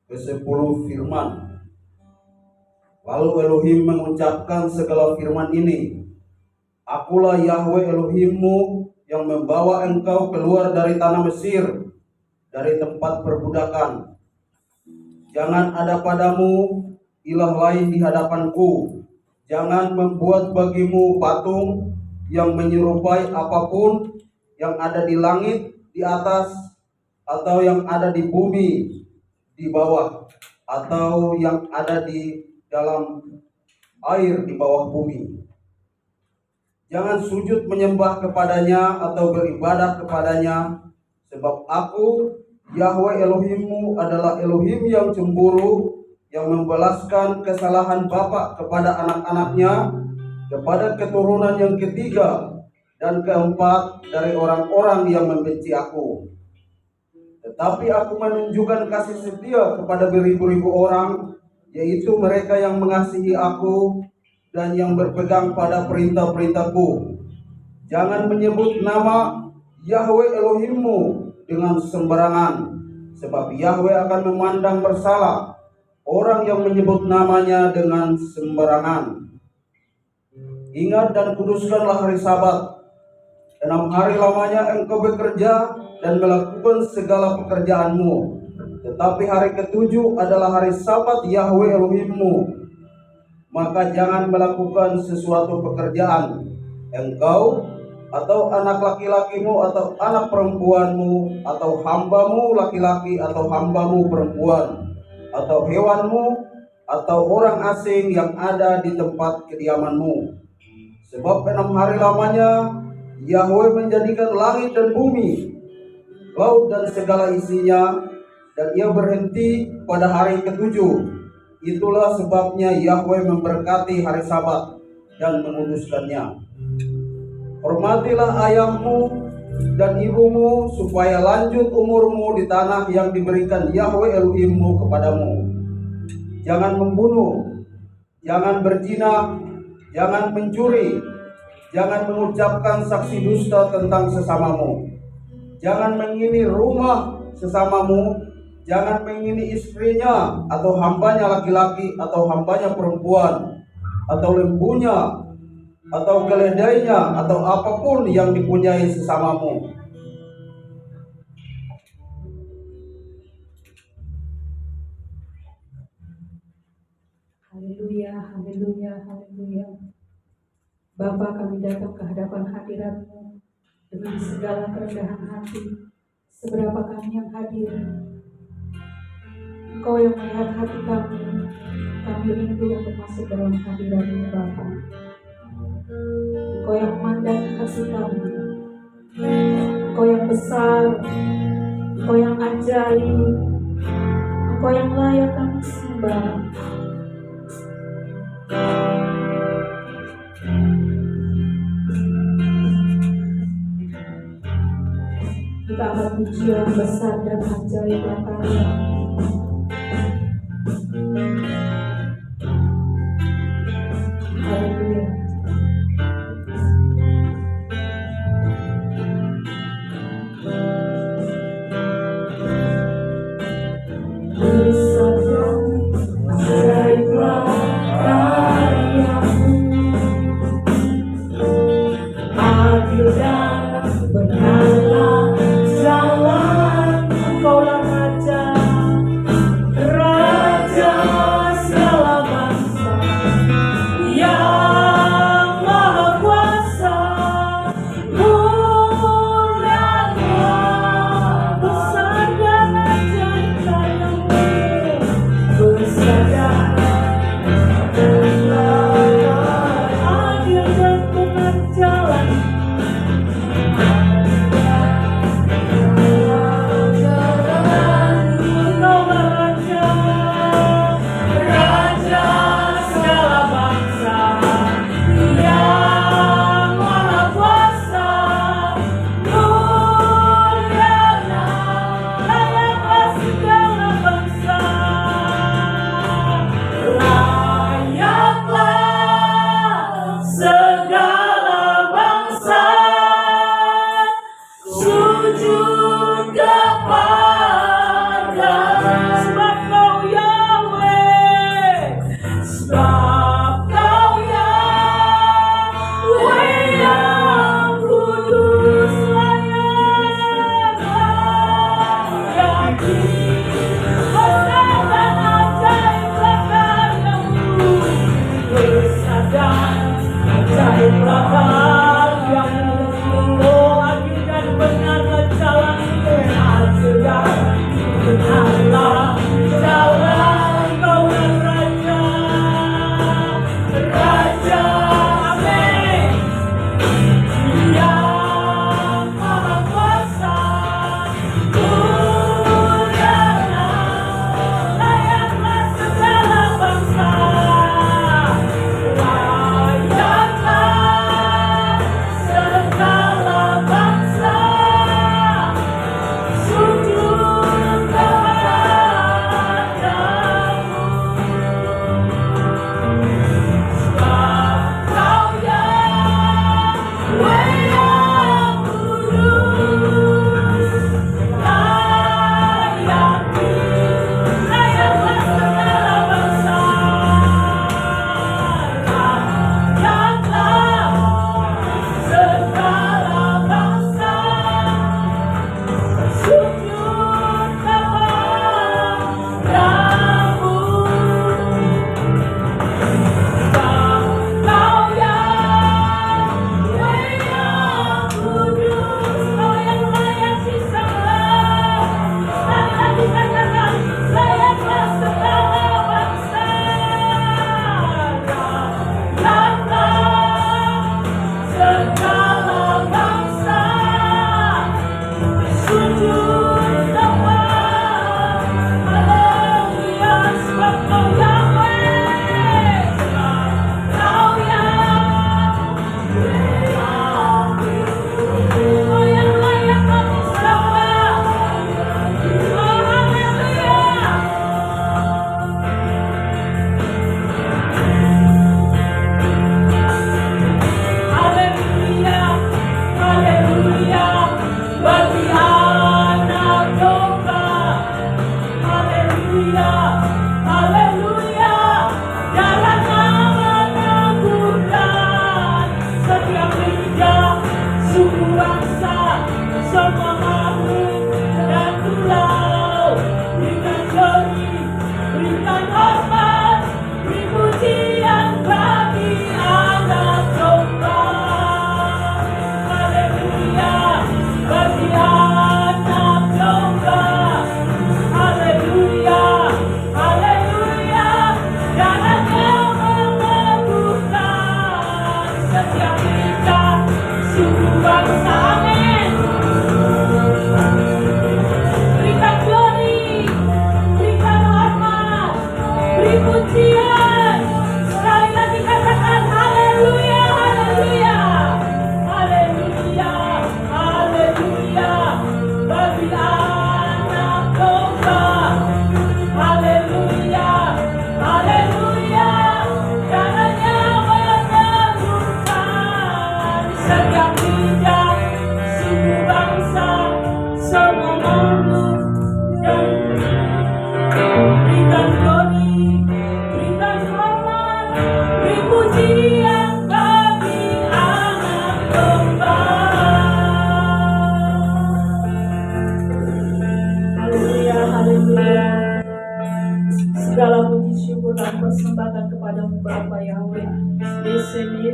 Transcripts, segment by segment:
ke-10 firman. Lalu Elohim mengucapkan segala firman ini, Akulah Yahweh Elohimmu yang membawa engkau keluar dari tanah Mesir, dari tempat perbudakan. Jangan ada padamu ilah lain di hadapanku. Jangan membuat bagimu patung yang menyerupai apapun yang ada di langit di atas, atau yang ada di bumi di bawah, atau yang ada di dalam air di bawah bumi. Jangan sujud menyembah kepadanya atau beribadah kepadanya, sebab aku, Yahweh Elohimmu, adalah Elohim yang cemburu, yang membalaskan kesalahan bapa kepada anak-anaknya, kepada keturunan yang ketiga dan keempat dari orang-orang yang membenci aku. Tetapi aku menunjukkan kasih setia kepada beribu-ribu orang, yaitu mereka yang mengasihi aku dan yang berpegang pada perintah-perintahku. Jangan menyebut nama Yahweh Elohimmu dengan sembarangan, sebab Yahweh akan memandang bersalah orang yang menyebut namanya dengan sembarangan. Ingat dan kuduskanlah hari Sabat. 6 hari lamanya engkau bekerja dan melakukan segala pekerjaanmu. Tetapi hari ketujuh adalah hari Sabat Yahweh Elohimmu. Maka jangan melakukan sesuatu pekerjaan, engkau atau anak laki-lakimu atau anak perempuanmu atau hambamu laki-laki atau hambamu perempuan atau hewanmu atau orang asing yang ada di tempat kediamanmu. Sebab 6 hari lamanya Yahweh menjadikan langit dan bumi, laut dan segala isinya, dan ia berhenti pada hari ketujuh. Itulah sebabnya Yahweh memberkati hari Sabat dan menguduskannya. Hormatilah ayahmu dan ibumu, supaya lanjut umurmu di tanah yang diberikan Yahweh Elohimmu kepadamu. Jangan membunuh, jangan berzina, jangan mencuri, jangan mengucapkan saksi dusta tentang sesamamu, jangan mengini rumah sesamamu, jangan mengini istrinya atau hambanya laki-laki atau hambanya perempuan, atau lembunya atau keledainya atau apapun yang dipunyai sesamamu. Haleluya, haleluya, haleluya. Bapa, kami datang ke hadapan hadirat-Mu dengan segala kerendahan hati. Seberapa kami yang hadir, Engkau yang melihat hati kami rindu untuk masuk dalam hadirat-Mu Bapa. Engkau yang memandang kasih kami, Engkau yang besar, Engkau yang ajaib, Engkau yang layak kami sembah. Kita akan pujian besar dan ajaib Karya. Haleluya. Beri saja ajaiblah karya-Mu, adil dan benarlah jalan Engkaulah Raja.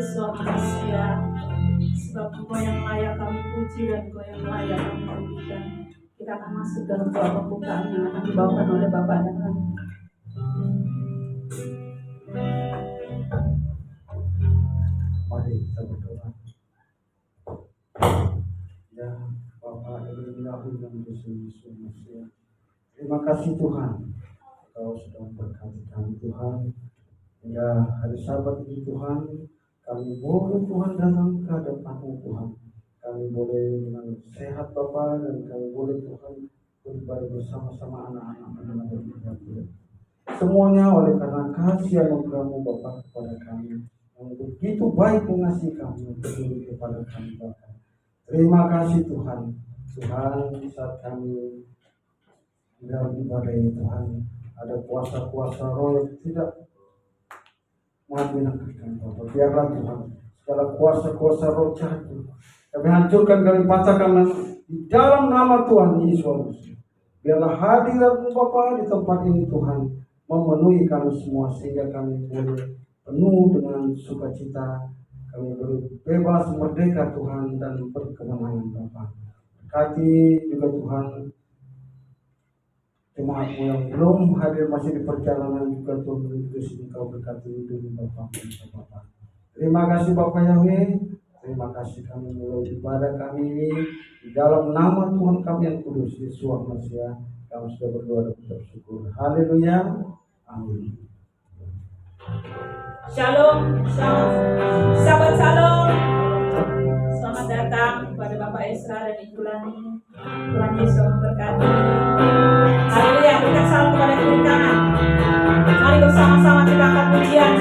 Yesus manusia, sebab Engkau yang layak kami puji dan Engkau yang layak kami tinggikan. Kita akan masuk dalam doa pembukaan yang akan dibawakan oleh Bapak dan Ibu. Mari kita berdoa. Ya Bapa Ilahi yang Yesus manusia, terima kasih Tuhan, Engkau sudah memberkati kami Tuhan. Ya hari Sabat ini Tuhan, kami boleh Tuhan datang ke hadapan-Mu Tuhan. Kami boleh dengan sehat Bapa, dan kami boleh Tuhan beribadah bersama-sama anak-anak Tuhan. Semuanya oleh karena kasih anugerah-Mu Bapa kepada kami, yang begitu baik mengasihi kami, peduli kepada kami Bapa. Terima kasih Tuhan. Tuhan, saat kami dalam ibadah ini Tuhan, ada kuasa-kuasa roh yang tidak menakutkan Bapak. Biarlah Tuhan segala kuasa-kuasa roh jahat kami hancurkan, kami patahkan di dalam nama Tuhan Yesus. Biarlah hadirat-Mu Bapa di tempat ini Tuhan memenuhi kami semua, sehingga kami boleh penuh dengan sukacita, kami boleh bebas merdeka Tuhan dan berkemenangan Bapa. Berkati juga Tuhan jemaat-Mu yang belum hadir masih di perjalanan juga Tuhan, menuju sini Kau berkati hidup Bapak. Terima kasih Bapak Yahweh. Terima kasih kami mulai ibadah kami ini di dalam nama Tuhan kami yang kudus Yesus Masia. Kami sudah berdoa dan bersyukur. Haleluya. Amin. Shalom, shalom, sahabat shalom. Selamat datang kepada Bapak Esra dan Ibu Lani. Tuhan Yesus memberkati. Haleluya, berikan salam kepada kiri kanan. Mari bersama-sama kita angkat pujian.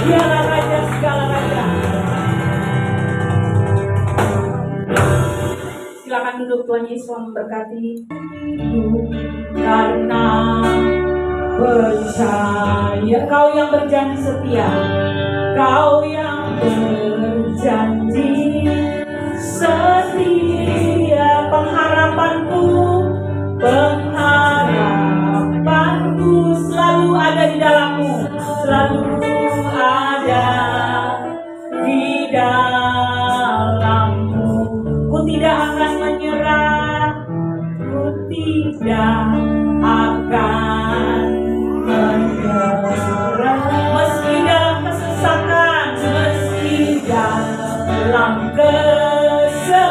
Dialah Raja segala raja. Silakan duduk, Tuhan Yesus memberkati. Hidup karena percaya. Kau yang berjanji setia, Kau yang berjanji setia. Pengharapanku selalu ada di dalammu, selalu ada di dalammu. Ku tidak akan menyerah, ku tidak akan menyerah. Meski dalam kesesakan, meski dalam kesesatan,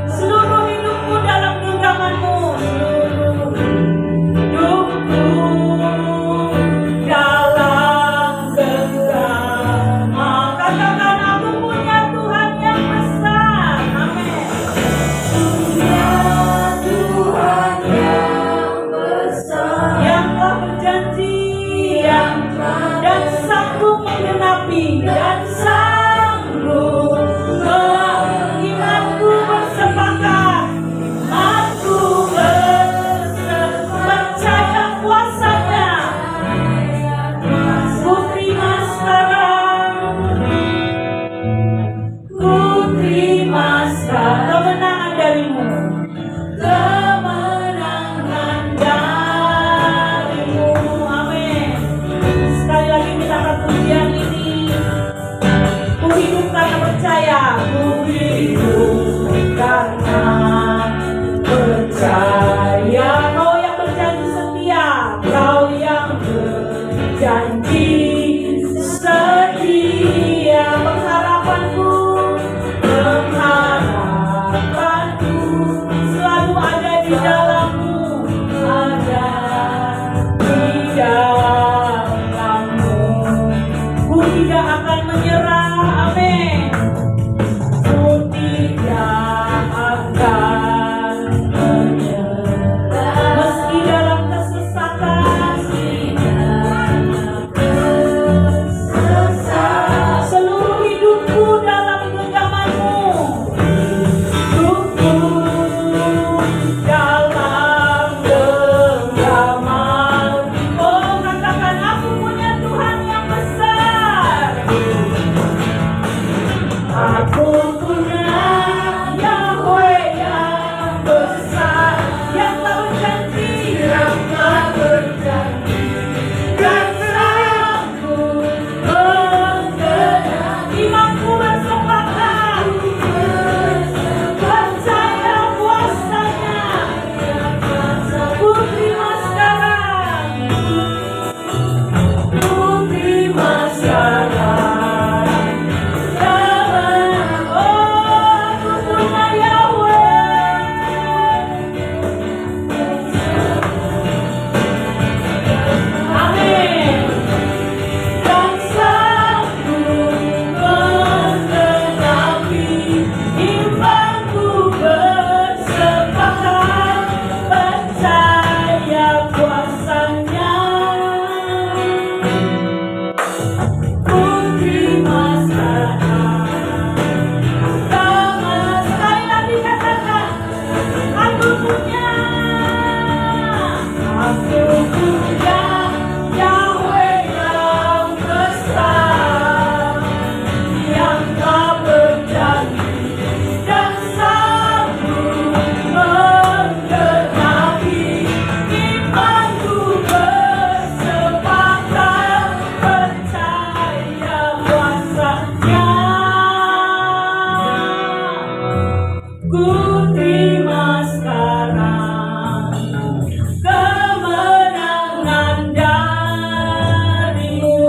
seluruh hidupku dalam genggamanmu, seluruh hidupku dalam genggaman. Katakan, aku punya Tuhan yang besar. Amin. Punya Tuhan yang besar, yang telah berjanji, dan sanggup menggenapi, dan sanggup. Imanku bersepakat, imanku percaya kuasanya. Ku terima sekarang, ku terima sekarang kemenangan darimu, kemenangan darimu. Amin. Sekali lagi kita akan pujian ini. Ku hidup karena percaya, ku hidup karena percaya. Kau yang berjanji setia, Kau yang berjanji setia. Pengharapanku selalu ada di dalammu, ada di dalammu. Ku tidak akan menyerah. Amin. Ku tidak akan menyerah. Meski dalam kesesatan, seluruh hidupku dalam genggamanmu, hidupku dalam genggaman. Oh, katakan, aku punya Tuhan yang besar. Aku punya Yahweh yang besar, yang telah berjanji, dan sanggup menggenapi. Imanku bersepakat, percaya kuasanya. Ku terima sekarang, ku terima sekarang. Aku punya Yahweh. Amin. Dan sanggup menggenapi. Imanku bersepakat, percaya kuasanya. Ku terima sekarang. Sekali lagi katakan, aku punya Yahweh yang besar, yang telah berjanji, dan sanggup menggenapi. Imanku bersepakat, percaya kuasanya. Ku terima sekarang kemenangan darimu.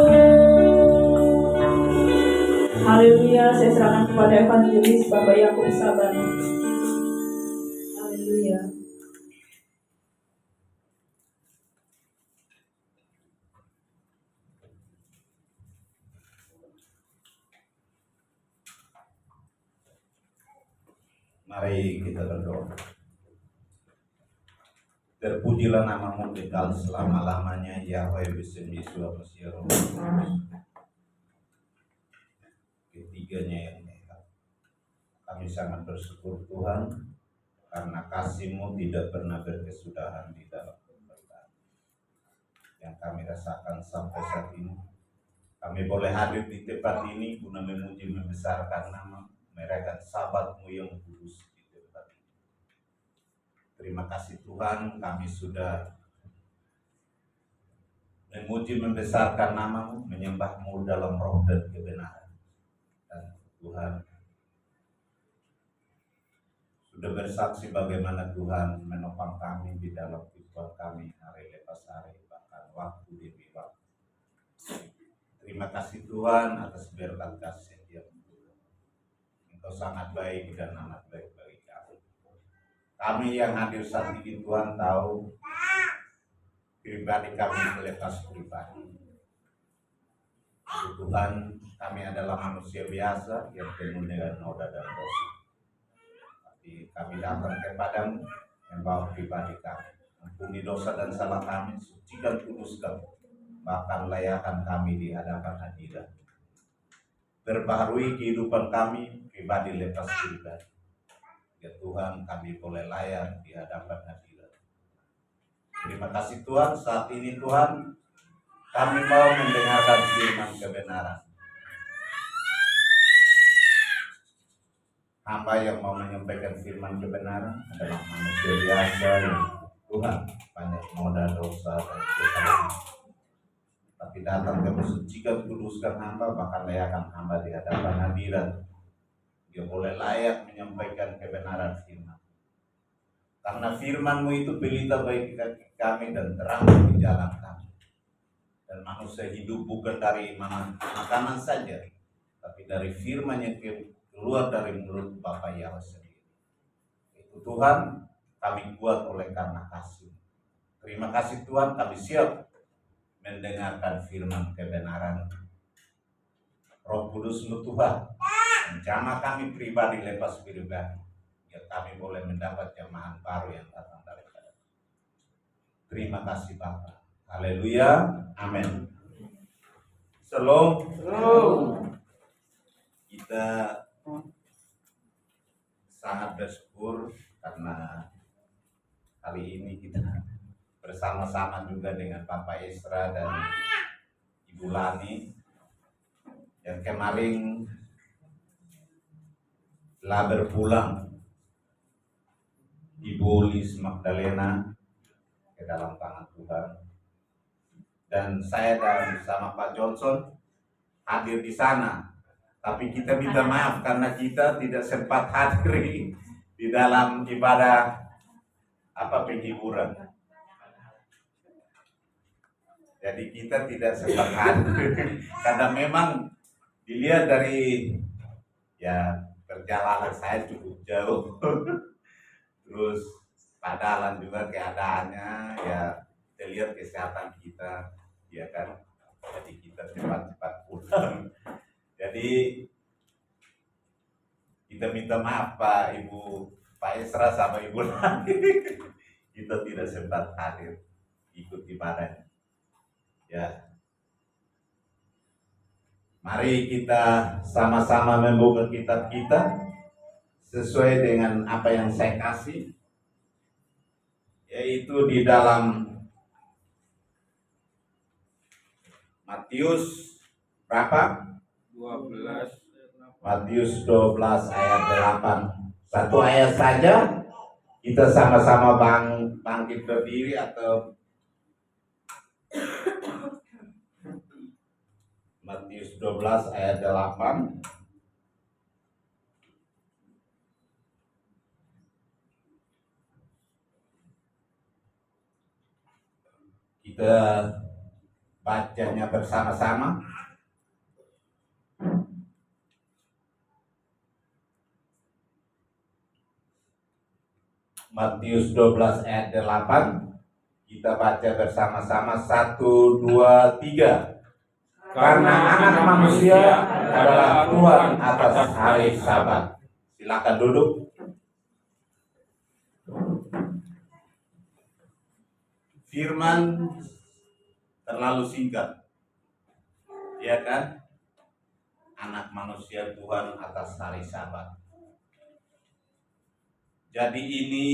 Haleluya. Saya serahkan kepada evangelis Bapak Yakub Saban. Haleluya. Mari kita berdoa. Terpujilah namamu kekal selama-lamanya, Yahweh Bism Yesua Mesir Roh Kudus. Ketiganya yang hebat. Kami sangat bersyukur Tuhan, karena kasih-Mu tidak pernah berkesudahan di dalam pemberitaan yang kami rasakan sampai saat ini. Kami boleh hadir di tempat ini guna memuji membesarkan nama, merayakan Sabat-Mu yang kudus di tempat ini. Terima kasih Tuhan, kami sudah memuji membesarkan nama-Mu, menyembah-Mu dalam roh dan kebenaran. Dan Tuhan sudah bersaksi bagaimana Tuhan menopang kami di dalam kehidupan kami hari lepas hari, bahkan waktu demi waktu. Terima kasih Tuhan atas berkat kasih setiap-Mu. Engkau sangat baik dan amat baik bagi kami. Kami yang hadir saat ini Tuhan tahu pribadi kami melepas pribadi. Tuhan, kami adalah manusia biasa yang penuh dengan noda dan dosa. Kami datang kepadamu membawa pribadi kami, ampuni dosa dan salah kami, sucikan kuduskan, bahkan layakkan kami di hadapan hadirat. Perbaharui kehidupan kami pribadi lepas pribadi. Ya Tuhan, kami boleh layak di hadapan hadirat. Terima kasih Tuhan, saat ini Tuhan kami mau mendengarkan firman kebenaran. Hamba yang mau menyampaikan firman kebenaran adalah manusia biasa yang Tuhan banyak noda dosa dan kesalahan. Tapi datang ke mensucikan kuduskan hamba, bahkan layakkan hamba di hadapan hadirat. Dia boleh layak menyampaikan kebenaran firman. Karena firman-Mu itu pelita bagi kaki kami dan terang di jalan kami. Dan manusia hidup bukan dari makanan saja, tapi dari firman yang keluar dari mulut Bapa Yahweh sendiri. Itu Tuhan, kami kuat oleh karena kasih. Terima kasih Tuhan, kami siap mendengarkan firman kebenaran. Roh Kudus-Mu Tuhan, menjamah kami pribadi lepas pribadi, biar kami boleh mendapat jamahan baru yang datang daripada. Terima kasih Bapa. Haleluya, amin. Shalom. Kita sangat bersyukur karena kali ini kita bersama-sama juga dengan Bapak Esra dan Ibu Lani yang kemarin telah berpulang, Ibu Lis Magdalena ke dalam tangan Tuhan, dan saya dan sama Pak Johnson hadir di sana. Tapi kita minta maaf karena kita tidak sempat hadir di dalam ibadah penghiburan. Jadi kita tidak sempat hadir karena memang dilihat dari perjalanan saya cukup jauh. Terus padahal juga keadaannya kita lihat kesehatan kita, ya kan. Jadi kita cepat-cepat pulang. Jadi kita minta maaf Pak Esra sama Ibu Lani. Kita tidak sempat hadir ikut ibadahnya. Ya. Mari kita sama-sama membuka kitab kita sesuai dengan apa yang saya kasih, yaitu di dalam Matius berapa? 12. Matius 12 ayat 8. Satu ayat saja, kita sama-sama bangkit berdiri atau Matius 12 ayat 8. Kita bacanya bersama-sama. Matius 12 ayat 8. Kita baca bersama-sama 1, 2, 3. Karena anak manusia adalah Tuhan atas hari Sabat. Silakan duduk. firman terlalu singkat, ya kan? Anak manusia Tuhan atas hari Sabat. Jadi ini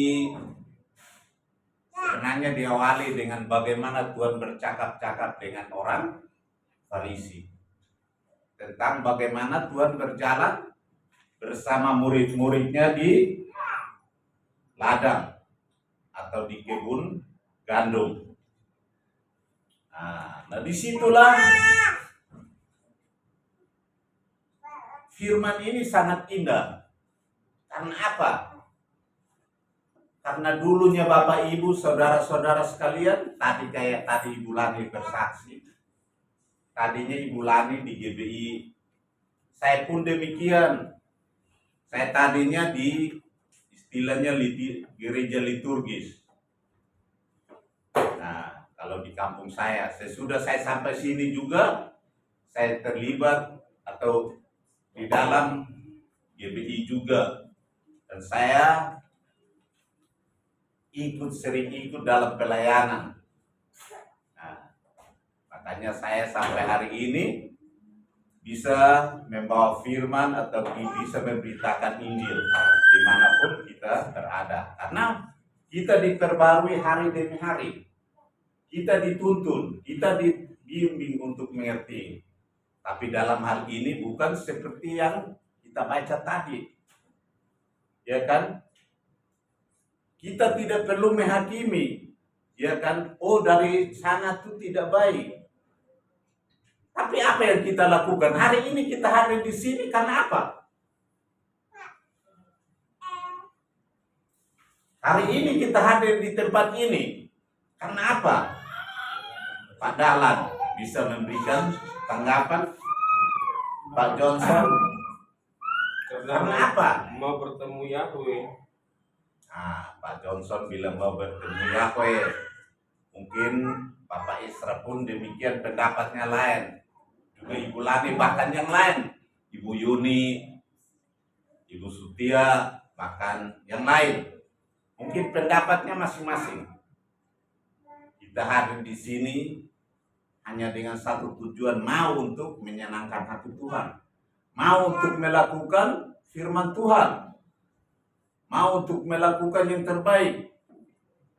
sebenarnya diawali dengan bagaimana Tuhan bercakap-cakap dengan orang Farisi tentang bagaimana Tuhan berjalan bersama murid-muridnya di ladang atau di kebun gandum. Nah, disitulah firman ini sangat indah. Karena apa? Karena dulunya Bapak Ibu, saudara-saudara sekalian, kayak tadi Ibu Lani bersaksi. Tadinya Ibu Lani di GBI, saya pun demikian. Saya tadinya di istilahnya gereja liturgis. Nah, kalau di kampung saya, sesudah saya sampai sini juga, saya terlibat atau di dalam GBI juga. Dan saya sering ikut dalam pelayanan. Nah, makanya saya sampai hari ini bisa membawa firman atau bisa memberitakan Injil dimanapun kita berada. Karena kita diperbarui hari demi hari. Kita dituntun, kita dibimbing untuk mengerti. Tapi dalam hal ini bukan seperti yang kita baca tadi. Ya kan? Kita tidak perlu menghakimi. Ya kan? Oh, dari sana itu tidak baik. Tapi apa yang kita lakukan? Hari ini kita hadir di sini karena apa? Hari ini kita hadir di tempat ini karena apa? Pak Dahlan bisa memberikan tanggapan. Pak Johnson, karena apa? Mau bertemu Yahweh. Pak Johnson bilang mau bertemu Yahweh. Mungkin Bapak Isra pun demikian pendapatnya lain. Juga Ibu Lani bahkan yang lain. Ibu Yuni, Ibu Sutia, bahkan yang lain. Mungkin pendapatnya masing-masing. Kita hadir di sini hanya dengan satu tujuan, mau untuk menyenangkan hati Tuhan. Mau untuk melakukan firman Tuhan. Mau untuk melakukan yang terbaik.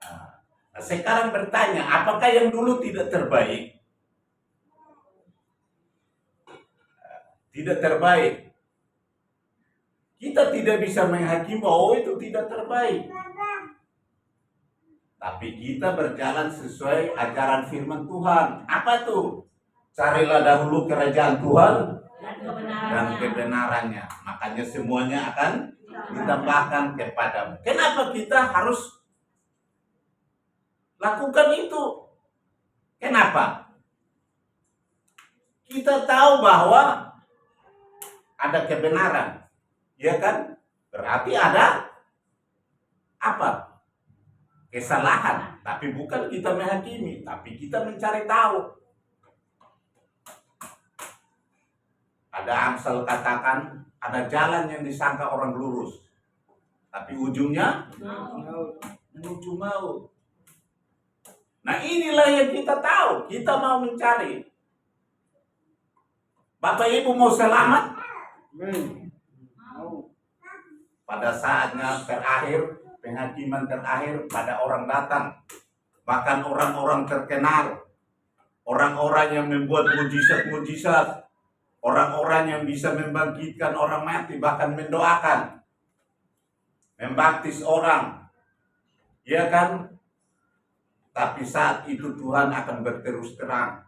Nah, sekarang bertanya, apakah yang dulu tidak terbaik? Tidak terbaik. Kita tidak bisa menghakimi bahwa itu tidak terbaik. Tapi kita berjalan sesuai ajaran firman Tuhan. Apa tuh? Carilah dahulu kerajaan Tuhan dan kebenarannya. Makanya semuanya akan ditambahkan kepadamu. Kenapa kita harus lakukan itu? Kenapa? Kita tahu bahwa ada kebenaran, ya kan? Berarti ada apa? Kesalahan. Tapi bukan kita menghakimi, tapi kita mencari tahu. Ada Amsal katakan, ada jalan yang disangka orang lurus, tapi ujungnya menuju maut. Nah, inilah yang kita tahu. Kita mau mencari. Bapak Ibu mau selamat? Pada saatnya terakhir, penghakiman terakhir, pada orang datang, bahkan orang-orang terkenal, orang-orang yang membuat mujizat-mujizat, orang-orang yang bisa membangkitkan orang mati, bahkan mendoakan, membaptis orang, ya kan? Tapi saat itu Tuhan akan berterus terang.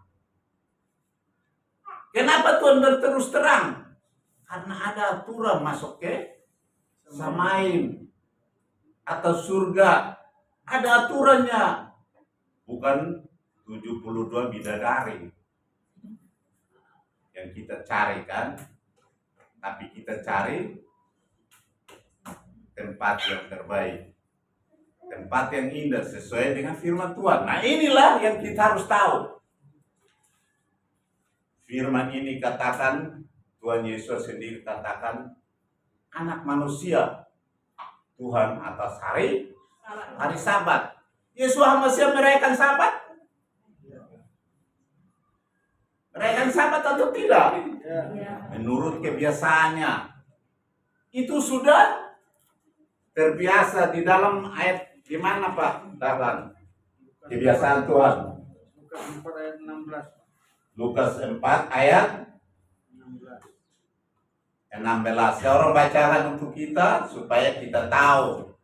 Kenapa Tuhan berterus terang? Karena ada aturan masuk ke Samaim atau surga. Ada aturannya. Bukan 72 bidadari yang kita carikan, tapi kita cari tempat yang terbaik, tempat yang indah sesuai dengan firman Tuhan. Nah, inilah yang kita harus tahu. Firman ini katakan, Tuhan Yesus sendiri katakan, anak manusia Tuhan atas hari Sabat. Yesus Hamazia merayakan Sabat? Merayakan Sabat atau tidak? Ya. Menurut kebiasaannya. Itu sudah terbiasa di dalam ayat di mana Pak Dahlan? Kebiasaan Tuhan. Lukas 4 ayat 16. Lukas 4 ayat 16. Ya, orang bacakan untuk kita supaya kita tahu.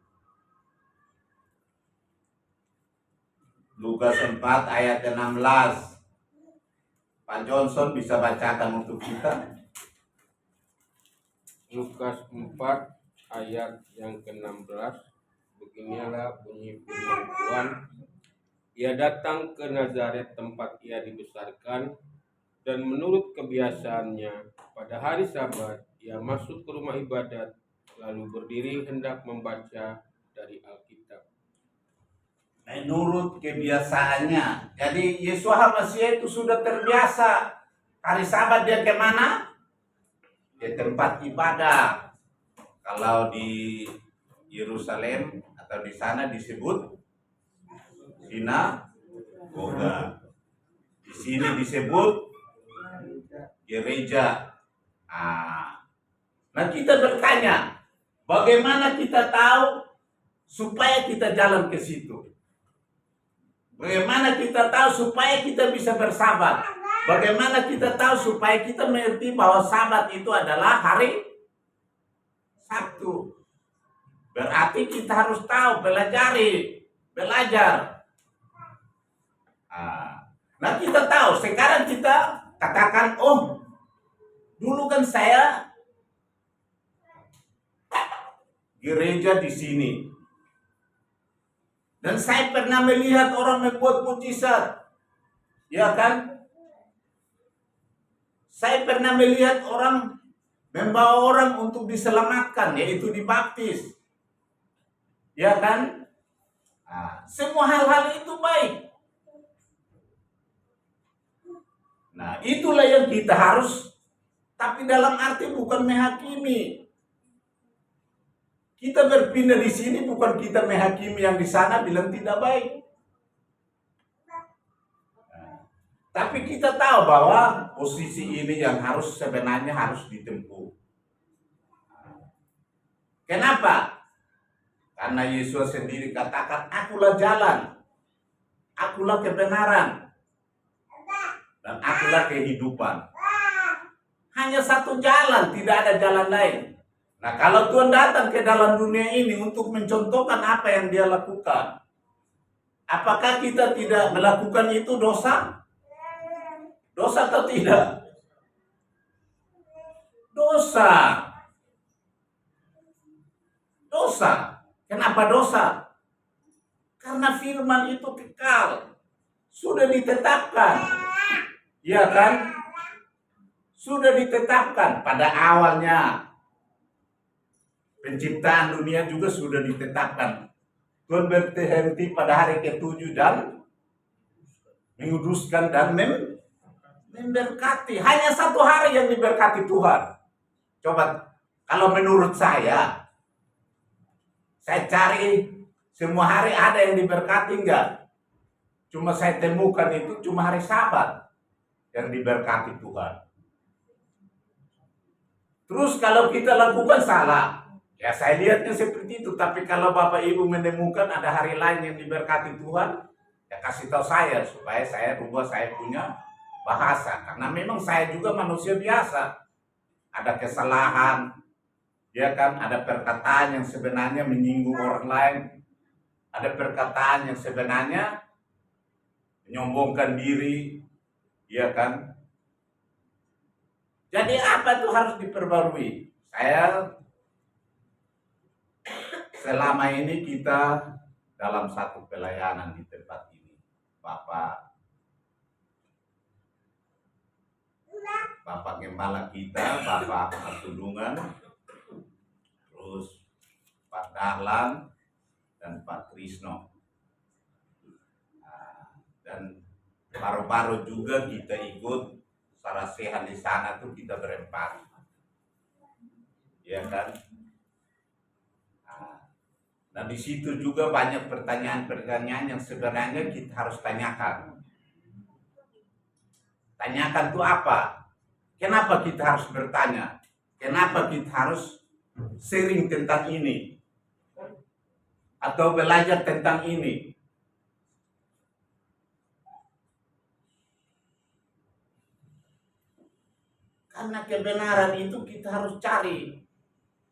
Lukas 4 ayat 16. Pak Johnson bisa bacakan untuk kita. Lukas 4 ayat yang ke-16. Beginilah bunyi firman Tuhan. Ia datang ke Nazaret tempat ia dibesarkan, dan menurut kebiasaannya pada hari Sabat ia masuk ke rumah ibadat, lalu berdiri hendak membaca dari Alkitab. Menurut kebiasaannya. Jadi Yesus Hamazia itu sudah terbiasa. Hari Sabat dia kemana? Ke tempat ibadah. Kalau di Yerusalem atau di sana disebut sinagoga. Di sini disebut gereja. Nah kita bertanya, bagaimana kita tahu supaya kita jalan ke situ? Bagaimana kita tahu supaya kita bisa bersabat? Bagaimana kita tahu supaya kita mengerti bahwa Sabat itu adalah hari Sabtu? Berarti kita harus tahu, belajar. Nah kita tahu, sekarang kita katakan, oh dulu kan saya gereja di sini. Dan saya pernah melihat orang membuat mujizat. Ya kan? Saya pernah melihat orang membawa orang untuk diselamatkan, yaitu dibaptis. Ya kan? Semua hal-hal itu baik. Nah, itulah yang kita harus, tapi dalam arti bukan menghakimi. Kita berpindah di sini bukan kita menghakimi yang di sana bilang tidak baik. Tapi kita tahu bahwa posisi ini yang sebenarnya harus ditempuh. Kenapa? Karena Yesus sendiri katakan, akulah jalan, akulah kebenaran, dan akulah kehidupan. Hanya satu jalan, tidak ada jalan lain. Nah, kalau Tuhan datang ke dalam dunia ini untuk mencontohkan apa yang dia lakukan, apakah kita tidak melakukan itu dosa? Dosa atau tidak? Dosa. Dosa. Kenapa dosa? Karena firman itu kekal. Sudah ditetapkan. Ya kan? Sudah ditetapkan pada awalnya. Penciptaan dunia juga sudah ditetapkan. Tuhan berhenti pada hari ke-7 dan menguduskan dan memberkati. Hanya satu hari yang diberkati Tuhan. Coba, kalau menurut saya cari semua hari ada yang diberkati enggak? Cuma saya temukan itu cuma hari Sabat yang diberkati Tuhan. Terus kalau kita lakukan salah, ya saya lihatnya seperti itu. Tapi kalau Bapak Ibu menemukan ada hari lain yang diberkati Tuhan, ya kasih tahu saya supaya saya rubah saya punya bahasa. Karena memang saya juga manusia biasa. Ada kesalahan, ya kan? Ada perkataan yang sebenarnya menyinggung orang lain. Ada perkataan yang sebenarnya menyombongkan diri, ya kan? Jadi apa tuh harus diperbarui? Selama ini kita dalam satu pelayanan di tempat ini, Bapak Gembala kita, Bapak Atudungan, terus Pak Dahlan dan Pak Trisno. Dan baru-baru juga kita ikut sarasehan di sana tuh kita berempat, ya kan? Nah, di situ juga banyak pertanyaan-pertanyaan yang sebenarnya kita harus tanyakan. Tanyakan itu apa? Kenapa kita harus bertanya? Kenapa kita harus sharing tentang ini? Atau belajar tentang ini? Karena kebenaran itu kita harus cari.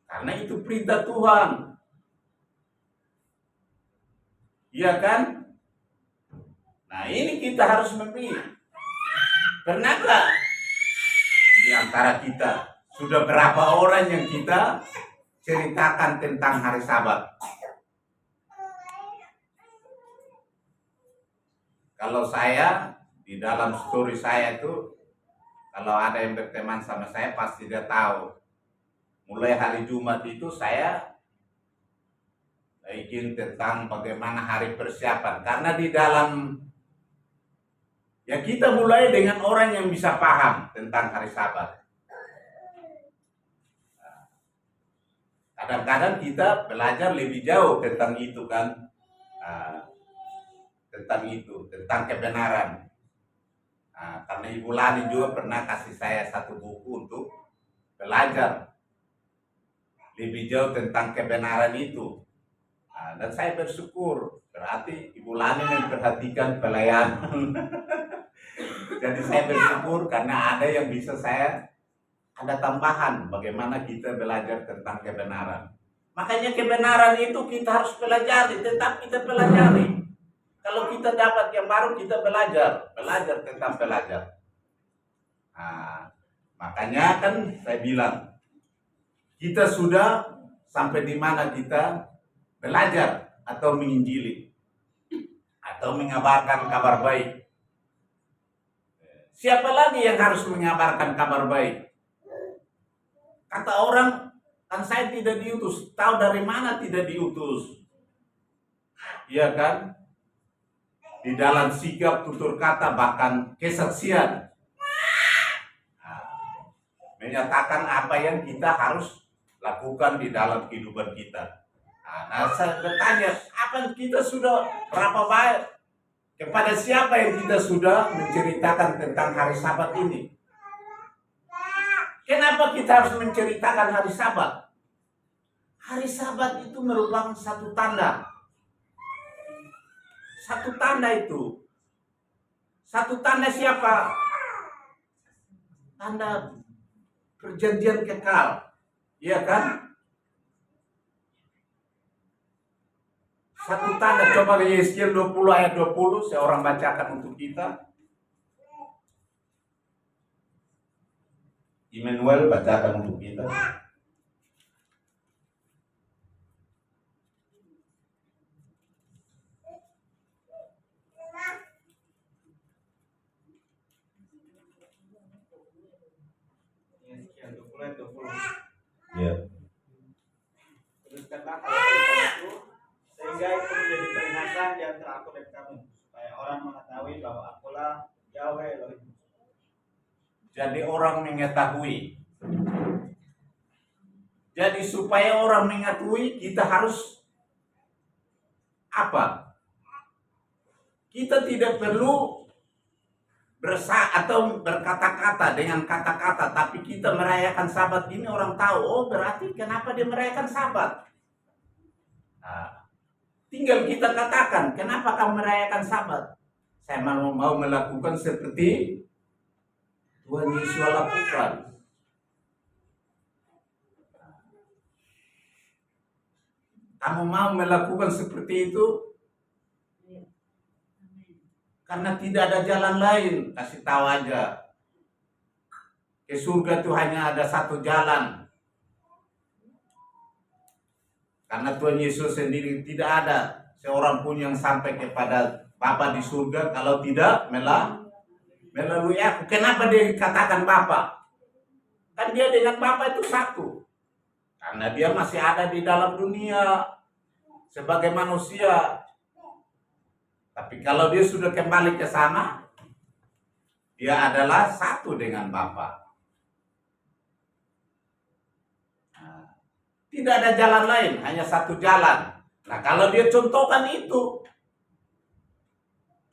Karena itu perintah Tuhan. Iya kan? Nah, ini kita harus memilih. Pernahkah di antara kita sudah berapa orang yang kita ceritakan tentang hari Sabat? Kalau saya di dalam story saya itu, kalau ada yang berteman sama saya pasti dia tahu. Mulai hari Jumat itu saya bikin tentang bagaimana hari persiapan. Karena di dalam, ya kita mulai dengan orang yang bisa paham tentang hari Sabat. Kadang-kadang kita belajar lebih jauh tentang itu kan. Tentang kebenaran. Karena Ibu Lani juga pernah kasih saya satu buku untuk belajar lebih jauh tentang kebenaran itu. Dan saya bersyukur, berarti Ibu Lani memperhatikan pelayanan. Jadi saya bersyukur karena ada yang bisa ada tambahan bagaimana kita belajar tentang kebenaran. Makanya kebenaran itu kita harus pelajari, tetap kita pelajari. Kalau kita dapat yang baru, kita belajar tentang belajar. Makanya kan saya bilang, kita sudah sampai di mana kita belajar atau menginjili atau mengabarkan kabar baik. Siapa lagi yang harus mengabarkan kabar baik? Kata orang, kan saya tidak diutus. Tahu dari mana tidak diutus? Iya kan? Di dalam sikap, tutur kata, bahkan kesaksian. Menyatakan apa yang kita harus lakukan di dalam kehidupan kita. Nah, saya bertanya, apa kita sudah berapa baik? Kepada siapa yang kita sudah menceritakan tentang hari Sabat ini? Kenapa kita harus menceritakan hari Sabat? Hari Sabat itu merupakan satu tanda. Satu tanda itu. Satu tanda siapa? Tanda perjanjian kekal. Iya kan? Satu tanda, coba Yeskiel 20 ayat 20, saya orang bacakan untuk kita. Immanuel bacakan untuk kita. Yeskiel 20 ayat 20. Ya. Teruskanlah firman itu, sehingga itu menjadi peringatan di antara aku dan kamu, supaya orang mengetahui bahwa akulah Yahweh Elohim. Jadi orang mengetahui. Jadi supaya orang mengetahui, kita harus apa? Kita tidak perlu atau berkata-kata dengan kata-kata, tapi kita merayakan Sabat ini orang tahu, oh berarti kenapa dia merayakan Sabat? Tinggal kita katakan, kenapa kamu merayakan Sabat? Saya mau melakukan seperti Tuhan Yesus lakukan. Kamu mau melakukan seperti itu? Karena tidak ada jalan lain, kasih tahu aja. Ke surga itu hanya ada satu jalan. Karena Tuhan Yesus sendiri tidak ada seorang pun yang sampai kepada Bapa di surga kalau tidak melalui aku. Kenapa dia dikatakan Bapa? Kan dia dengan Bapa itu satu. Karena dia masih ada di dalam dunia sebagai manusia. Tapi kalau dia sudah kembali ke sana, dia adalah satu dengan Bapa. Tidak ada jalan lain, hanya satu jalan. Nah, kalau dia contohkan itu,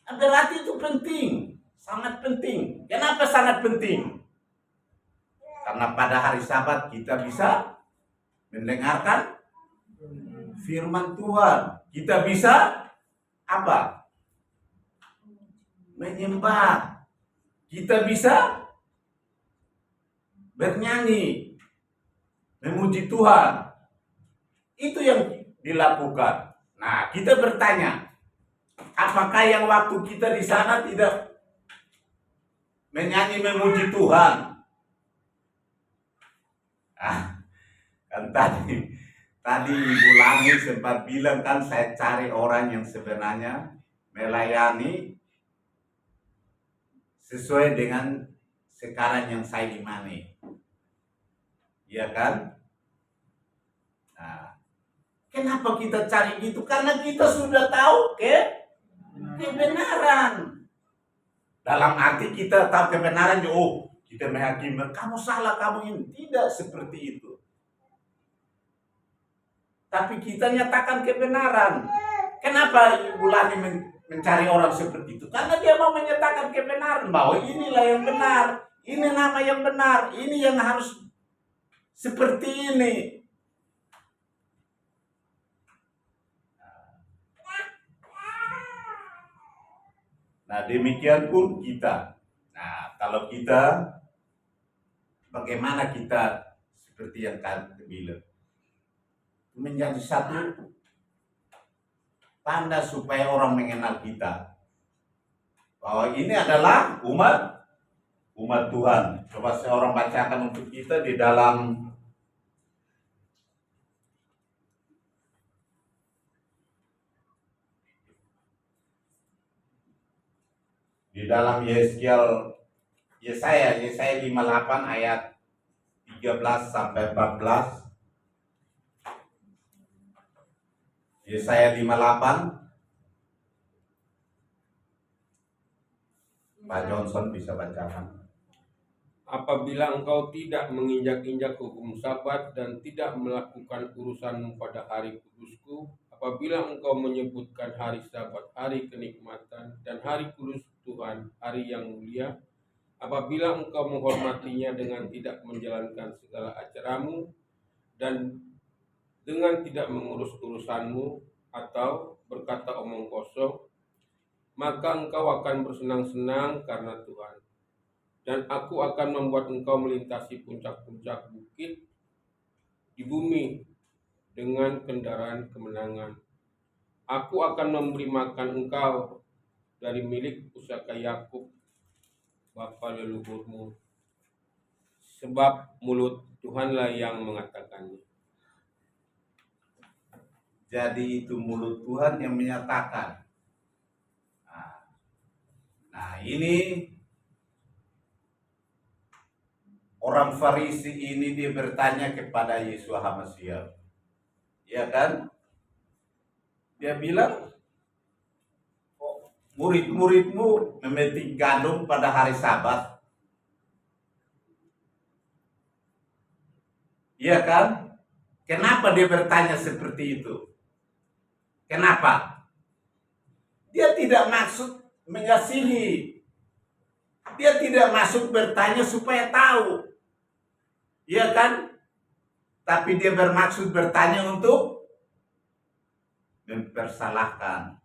berarti itu penting, sangat penting. Kenapa sangat penting? Karena pada hari Sabat kita bisa mendengarkan firman Tuhan. Kita bisa apa? Menyembah. Kita bisa bernyanyi, memuji Tuhan. Itu yang dilakukan. Nah, kita bertanya, apakah yang waktu kita di sana tidak menyanyi memuji Tuhan? Kan tadi Ibu Lani sempat bilang kan, saya cari orang yang sebenarnya melayani sesuai dengan sekarang yang saya imani. Iya kan? Nah, kenapa kita cari gitu? Karena kita sudah tahu kebenaran. Dalam arti kita tahu kebenaran, oh kita menghakimi, kamu salah, kamu ini. Tidak seperti itu. Tapi kita nyatakan kebenaran. Kenapa Ibu Lani mencari orang seperti itu? Karena dia mau menyatakan kebenaran bahwa inilah yang benar, ini nama yang benar, ini yang harus seperti ini. Nah, demikian pun kita. Nah, kalau kita, bagaimana kita seperti yang kalian bilang, menjadi satu tanda supaya orang mengenal kita bahwa ini adalah umat Tuhan. Coba seorang bacakan untuk kita di dalam Yesaya 58 ayat 13 sampai 14. Yesaya 58. Pak Johnson bisa bacakan. Apabila engkau tidak menginjak-injak hukum Sabat dan tidak melakukan urusanmu pada hari kudusku, apabila engkau menyebutkan hari Sabat hari kenikmatan dan hari kudus Tuhan hari yang mulia, apabila engkau menghormatinya dengan tidak menjalankan segala acaramu dan dengan tidak mengurus urusanmu atau berkata omong kosong, maka engkau akan bersenang-senang karena Tuhan. Dan aku akan membuat engkau melintasi puncak-puncak bukit di bumi dengan kendaraan kemenangan. Aku akan memberi makan engkau dari milik pusaka Yakub, bapa leluhurmu. Sebab mulut Tuhanlah yang mengatakannya. Jadi itu mulut Tuhan yang menyatakan. Nah, ini orang Farisi ini dia bertanya kepada Yesus HaMasiah. Ya kan? Dia bilang, murid-muridmu memetik gandum pada hari Sabat. Iya kan? Kenapa dia bertanya seperti itu? Kenapa? Dia tidak maksud mengasihi. Dia tidak maksud bertanya supaya tahu. Iya kan? Tapi dia bermaksud bertanya untuk mempersalahkan.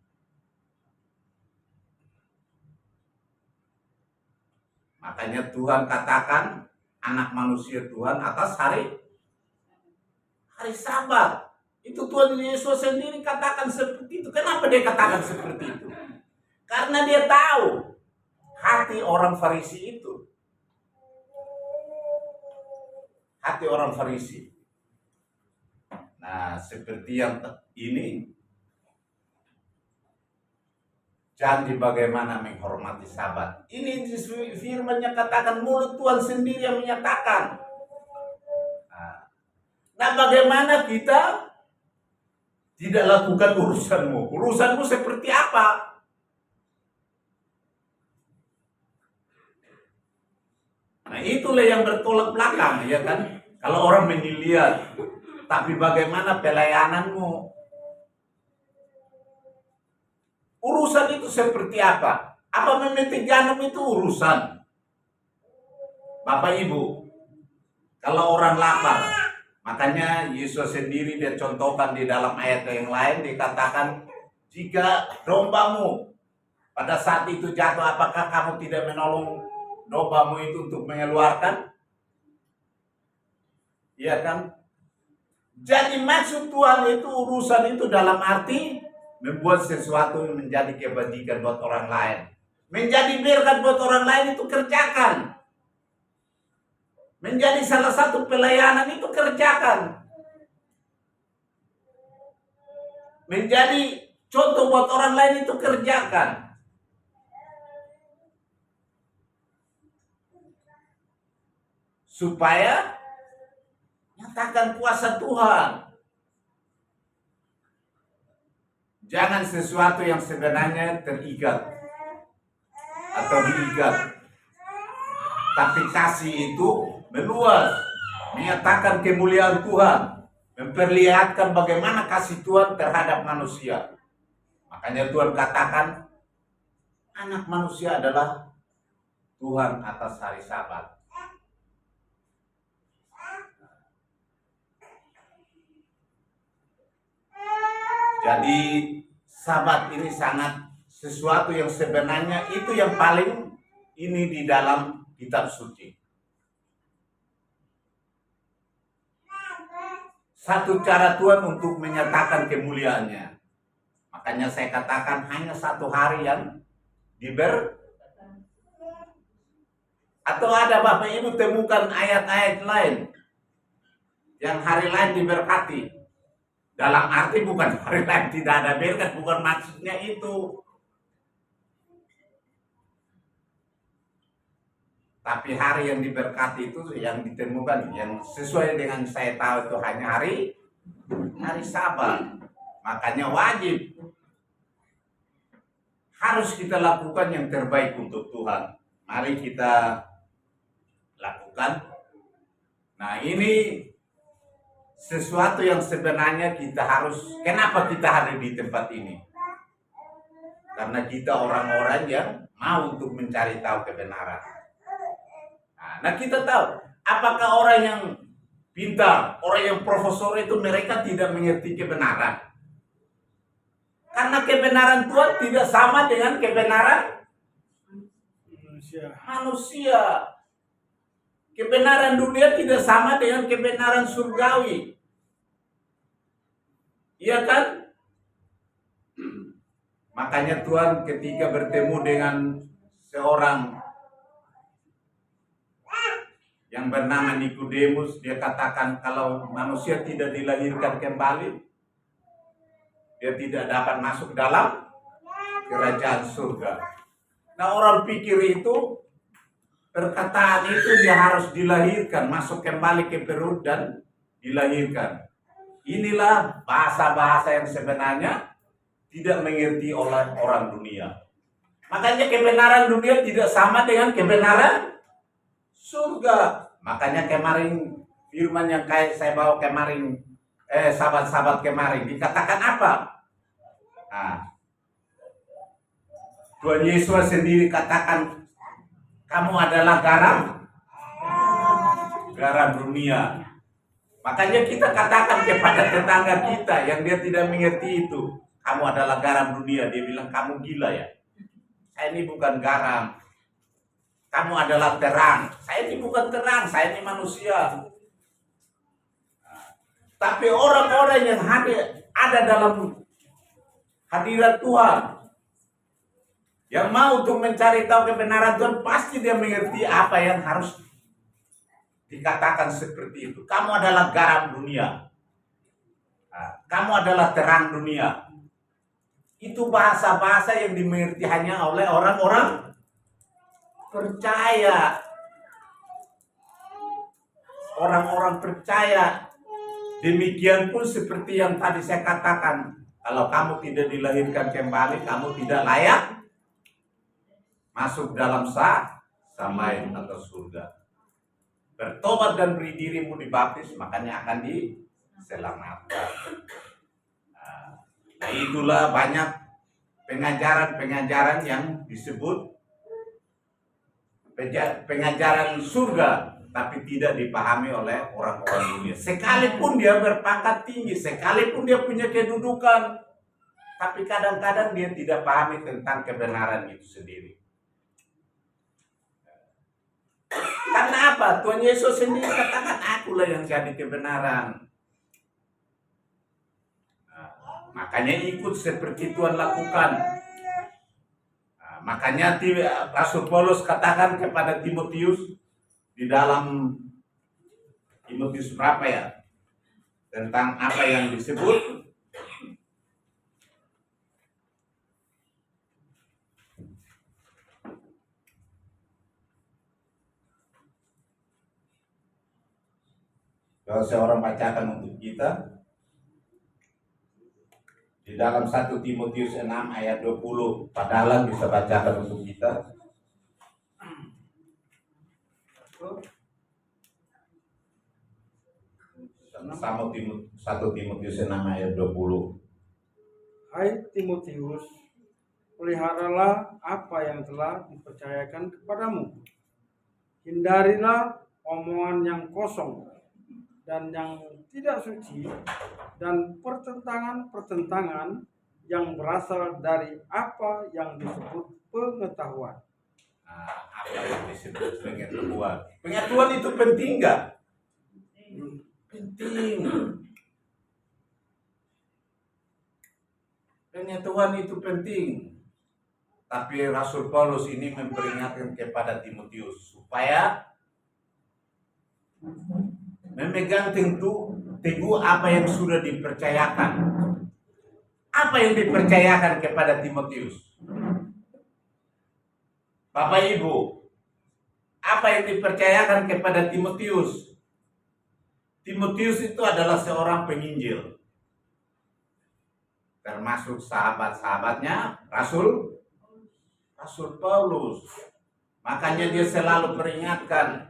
Makanya Tuhan katakan anak manusia Tuhan atas hari Sabat. Itu Tuhan Yesus sendiri katakan seperti itu. Kenapa dia katakan seperti itu? Karena dia tahu hati orang Farisi itu. Hati orang Farisi. Nah, seperti yang ini, janji bagaimana menghormati Sabat. Ini firman-Nya katakan, mulut Tuhan sendiri yang menyatakan. Nah, bagaimana kita tidak lakukan urusanmu? Urusanmu seperti apa? Nah, itulah yang bertolak belakang, ya kan? Kalau orang menilihat, tapi bagaimana pelayananmu? Urusan itu seperti apa? Apa memetik jantung itu urusan? Bapak Ibu, kalau orang lapar, makanya Yesus sendiri dia contohkan di dalam ayat yang lain, dikatakan, jika dombamu pada saat itu jatuh, apakah kamu tidak menolong dombamu itu untuk mengeluarkan? Iya kan? Jadi maksud Tuhan itu urusan itu dalam arti membuat sesuatu yang menjadi kebajikan buat orang lain. Menjadi berkat buat orang lain itu kerjakan. Menjadi salah satu pelayanan itu kerjakan. Menjadi contoh buat orang lain itu kerjakan. Supaya nyatakan kuasa Tuhan. Jangan sesuatu yang sebenarnya terikat atau diikat. Tapi kasih itu meluas, menyatakan kemuliaan Tuhan, memperlihatkan bagaimana kasih Tuhan terhadap manusia. Makanya Tuhan katakan, anak manusia adalah Tuhan atas hari Sabat. Jadi Sabat ini sangat sesuatu yang sebenarnya itu yang paling ini di dalam kitab suci. Satu cara Tuhan untuk menyatakan kemuliaannya. Makanya saya katakan hanya satu hari yang atau ada Bapak Ibu temukan ayat-ayat lain yang hari lain diberkati. Dalam arti bukan hari lain tidak ada berkat, bukan maksudnya itu. Tapi hari yang diberkati itu yang ditemukan, yang sesuai dengan saya tahu itu hanya hari Sabat. Makanya wajib harus kita lakukan yang terbaik untuk Tuhan. Mari kita lakukan. Nah, ini sesuatu yang sebenarnya kita harus, kenapa kita hadir di tempat ini? Karena kita orang-orang yang mau untuk mencari tahu kebenaran. Nah, kita tahu, apakah orang yang pintar, orang yang profesor itu mereka tidak mengerti kebenaran? Karena kebenaran Tuhan tidak sama dengan kebenaran manusia. Kebenaran dunia tidak sama dengan kebenaran surgawi. Iya kan? Makanya Tuhan ketika bertemu dengan seorang yang bernama Nikodemus, dia katakan kalau manusia tidak dilahirkan kembali, dia tidak dapat masuk dalam kerajaan surga. Nah, orang pikir itu perkataan itu dia harus dilahirkan, masuk kembali ke perut dan dilahirkan. Inilah bahasa-bahasa yang sebenarnya tidak mengerti oleh orang dunia. Makanya kebenaran dunia tidak sama dengan kebenaran surga. Makanya kemarin firman yang kayak saya bawa kemarin, sahabat-sahabat kemarin dikatakan apa? Nah, Tuhan Yesus sendiri katakan, kamu adalah garam dunia. Makanya kita katakan kepada tetangga kita yang dia tidak mengerti itu, kamu adalah garam dunia. Dia bilang, kamu gila ya? Saya ini bukan garam. Kamu adalah terang. Saya ini bukan terang, saya ini manusia. Tapi orang-orang yang ada dalam hadirat Tuhan, yang mau untuk mencari tahu kebenaran Tuhan, pasti dia mengerti apa yang harus dikatakan seperti itu. Kamu adalah garam dunia. Kamu adalah terang dunia. Itu bahasa-bahasa yang dimengerti hanya oleh orang-orang percaya. Orang-orang percaya. Demikian pun seperti yang tadi saya katakan. Kalau kamu tidak dilahirkan kembali, kamu tidak layak masuk dalam samain atau surga. Bertobat dan beri dirimu dibaptis, makanya akan diselamatkan. Nah, itulah banyak pengajaran-pengajaran yang disebut pengajaran surga, tapi tidak dipahami oleh orang-orang dunia. Sekalipun dia berpangkat tinggi, sekalipun dia punya kedudukan, tapi kadang-kadang dia tidak pahami tentang kebenaran itu sendiri. Karena apa? Tuhan Yesus sendiri katakan, akulah yang jadi kebenaran. Makanya ikut seperti Tuhan lakukan. Makanya Rasul Paulus katakan kepada Timotius di dalam Timotius berapa ya? Tentang apa yang disebut kalau seorang bacakan untuk kita di dalam 1 Timotius 6 ayat 20, padahal bisa bacakan untuk kita. Sama 1 Timotius 6 ayat 20. Hai Timotius, peliharalah apa yang telah dipercayakan kepadamu. Hindarilah omongan yang kosong dan yang tidak suci dan pertentangan-pertentangan yang berasal dari apa yang disebut pengetahuan. Apa yang disebut pengetahuan? Pengetahuan itu penting nggak? Penting. Pengetahuan itu penting. Tapi Rasul Paulus ini memperingatkan kepada Timotius supaya memegang teguh apa yang sudah dipercayakan. Apa yang dipercayakan kepada Timotius? Bapak Ibu, apa yang dipercayakan kepada Timotius? Timotius itu adalah seorang penginjil, termasuk sahabat-sahabatnya Rasul Paulus. Makanya dia selalu peringatkan.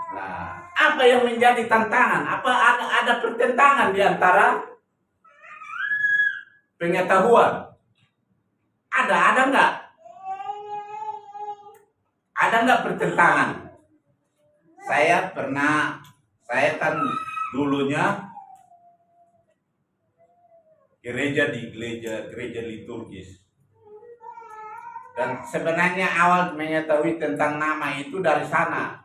Nah, apa yang menjadi tantangan? Apa ada pertentangan di antara pengetahuan? Ada enggak? Ada enggak pertentangan? Saya kan dulunya gereja liturgis. Dan sebenarnya awal mengetahui tentang nama itu dari sana.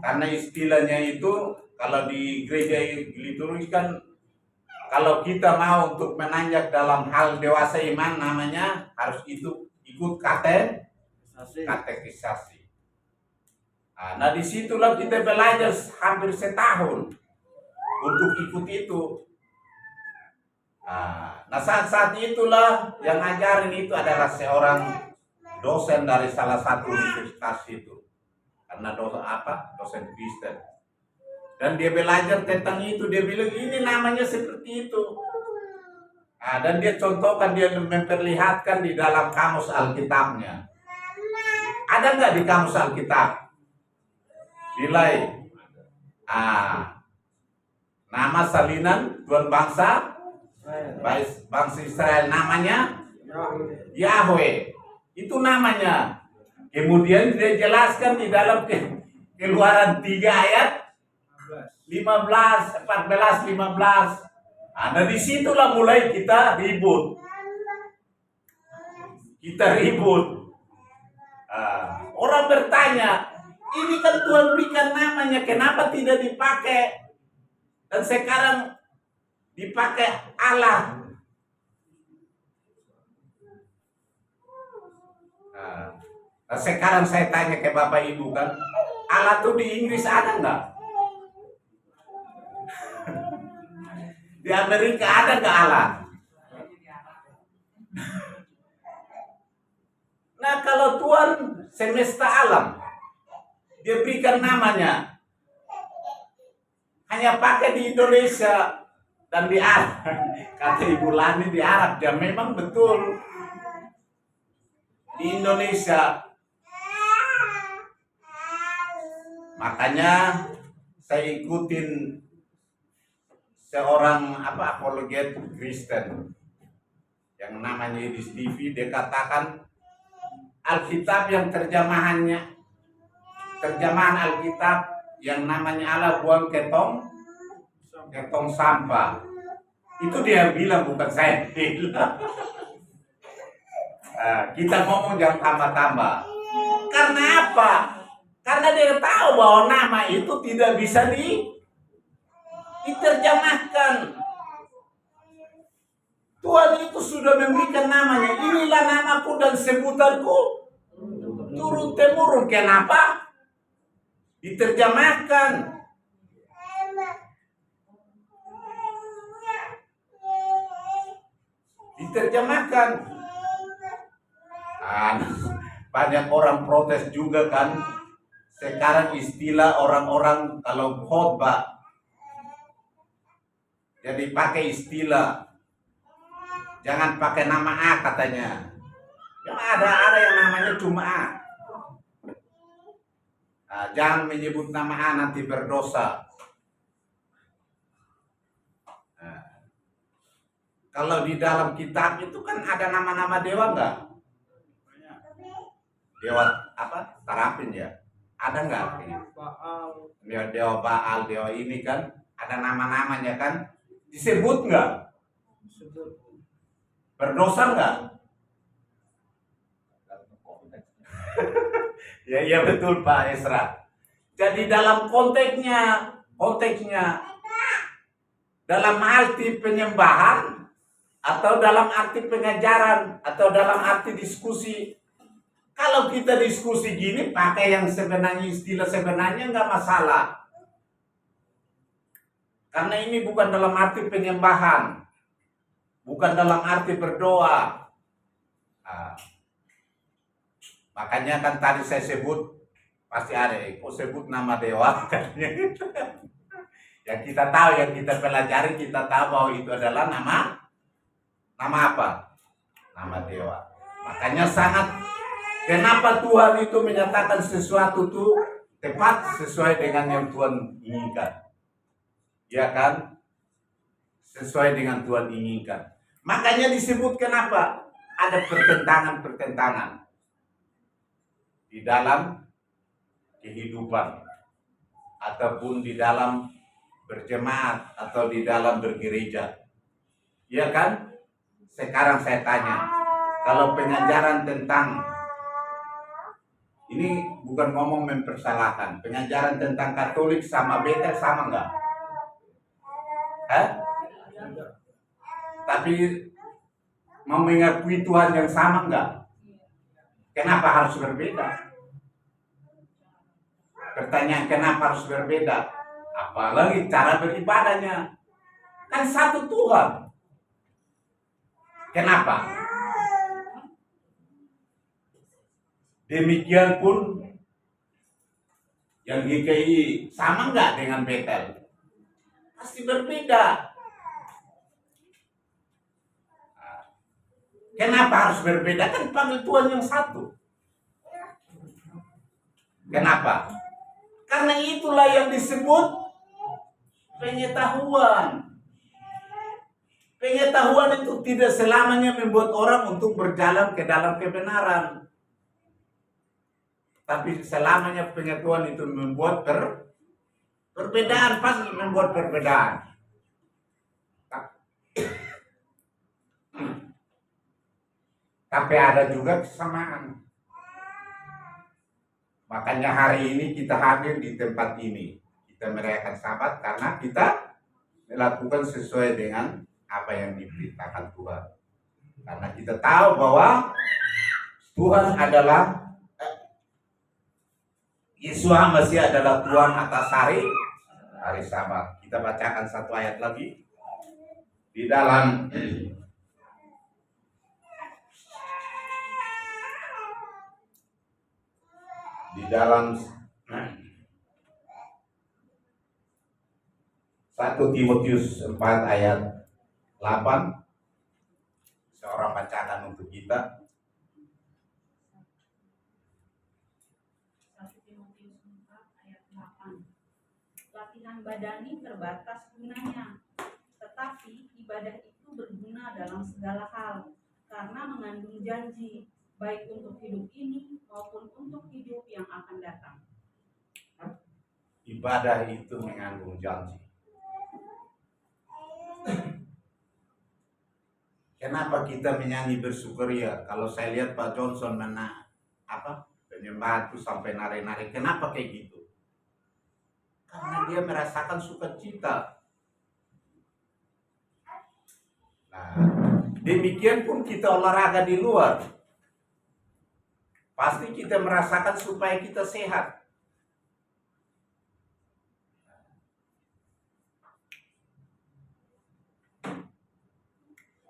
Karena istilahnya itu kalau di gereja liturgis kan, kalau kita mau untuk menanjak dalam hal dewasa iman, namanya harus ikut katekisasi. Nah disitulah kita belajar hampir setahun untuk ikut itu. Nah saat itulah yang ngajarin itu adalah seorang dosen dari salah satu universitas itu. Karena dosen Kristen. Dan dia belajar tentang itu, dia bilang ini namanya seperti itu. Dan dia contohkan, dia memperlihatkan di dalam kamus Alkitabnya. Ada nggak di kamus Alkitab? Nilai nama salinan Tuhan bangsa Israel namanya Yahweh. Itu namanya. Kemudian dia jelaskan di dalam Keluaran 3 ayat 14. Nah disitulah mulai kita ribut. Orang bertanya, ini kan Tuhan berikan namanya, kenapa tidak dipakai? Dan sekarang dipakai Allah. Nah, sekarang saya tanya ke Bapak Ibu kan, Allah tuh di Inggris ada nggak? Di Amerika ada nggak Allah? Nah kalau Tuhan semesta alam, dia berikan namanya, hanya pakai di Indonesia dan di Arab. Kata Ibu Lani di Arab, ya memang betul. Di Indonesia. Makanya saya ikutin seorang apologet Kristen. yang namanya Edis TV, dia katakan Alkitab yang terjemahan Alkitab yang namanya Allah buang ketong sampah. Itu dia bilang, bukan saya bilang. Kita ngomong jangan tambah-tambah. Karena apa? Karena dia tahu bahwa nama itu tidak bisa diterjemahkan. Tuhan itu sudah memberikan namanya. Inilah namaku dan sebutanku turun temurun. Kenapa? Diterjemahkan. Banyak orang protes juga kan. Sekarang istilah orang-orang kalau khotbah jadi pakai istilah, jangan pakai nama A katanya. Yang ada yang namanya cuma A. Jangan menyebut nama A, nanti berdosa. Kalau di dalam kitab itu kan ada nama-nama dewa enggak? Dewa apa? Tarapin ya? Ada enggak? Dewa Baal, dewa ini kan ada nama-namanya kan? Disebut enggak? Berdosa enggak? Ya betul Pak Esra. Jadi dalam konteksnya dalam arti penyembahan atau dalam arti pengajaran atau dalam arti diskusi. Kalau kita diskusi gini pakai yang sebenarnya istilah sebenarnya nggak masalah. Karena ini bukan dalam arti penyembahan, bukan dalam arti berdoa. Makanya kan tadi saya sebut pasti ada, kok sebut nama dewa katanya. Yang kita tahu, yang kita pelajari, kita tahu bahwa itu adalah nama apa? Nama dewa. Makanya kenapa Tuhan itu menyatakan sesuatu itu tepat sesuai dengan yang Tuhan inginkan. Ya kan? Sesuai dengan Tuhan inginkan. Makanya disebut kenapa? Ada pertentangan di dalam kehidupan ataupun di dalam berjemaat atau di dalam bergereja. Ya kan? Sekarang saya tanya, kalau pengajaran tentang ini bukan ngomong mempersalahkan, pengajaran tentang Katolik sama Betel sama enggak? Tapi mau mengakui Tuhan yang sama enggak? Kenapa harus berbeda? Pertanyaan, kenapa harus berbeda? Apalagi cara beribadahnya. Kan satu Tuhan. Kenapa? Demikian pun yang GKI sama enggak dengan Betel? Pasti berbeda. Kenapa harus berbeda? Kan panggil Tuhan yang satu. Kenapa? Karena itulah yang disebut pengetahuan. Pengetahuan itu tidak selamanya membuat orang untuk berjalan ke dalam kebenaran. Tapi selamanya pengetahuan itu membuat perbedaan, pasti membuat perbedaan. Tapi ada juga kesamaan. Makanya hari ini kita hadir di tempat ini. Kita merayakan Sabat karena kita melakukan sesuai dengan apa yang diberitakan Tuhan. Karena kita tahu bahwa Tuhan adalah Yesus Masih adalah Tuhan atas hari Sabat. Kita bacakan satu ayat lagi di dalam di dalam 1 Timotius 4 ayat 8. Seorang bacakan untuk kita. 1 Timotius 4 ayat 8. Latihan badani terbatas gunanya, tetapi ibadah itu berguna dalam segala hal, karena mengandung janji, baik untuk hidup ini maupun untuk hidup yang akan datang. Ibadah itu mengandung janji. Kenapa kita menyanyi bersukaria? Kalau saya lihat Pak Johnson penyembahan itu sampai nari-nari. Kenapa kayak gitu? Karena dia merasakan sukacita. Nah, demikian pun kita olahraga di luar. Pasti kita merasakan supaya kita sehat.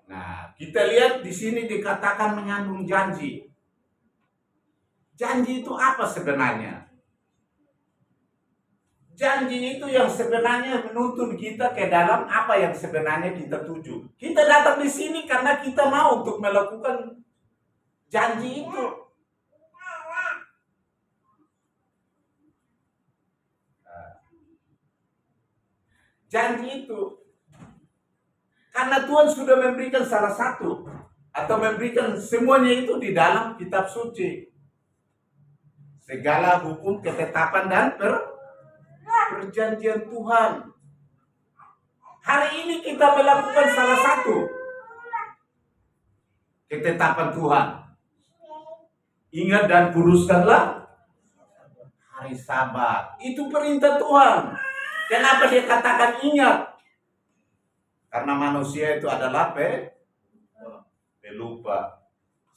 Nah, kita lihat di sini dikatakan mengandung janji. Janji itu apa sebenarnya? Janji itu yang sebenarnya menuntun kita ke dalam apa yang sebenarnya kita tuju. Kita datang di sini karena kita mau untuk melakukan janji itu. Janji itu karena Tuhan sudah memberikan salah satu atau memberikan semuanya itu di dalam kitab suci. Segala hukum, ketetapan dan perjanjian Tuhan. Hari ini kita melakukan salah satu ketetapan Tuhan. Ingat dan kuduskanlah hari Sabat. Itu perintah Tuhan. Kenapa dia katakan ingat? Karena manusia itu adalah pelupa.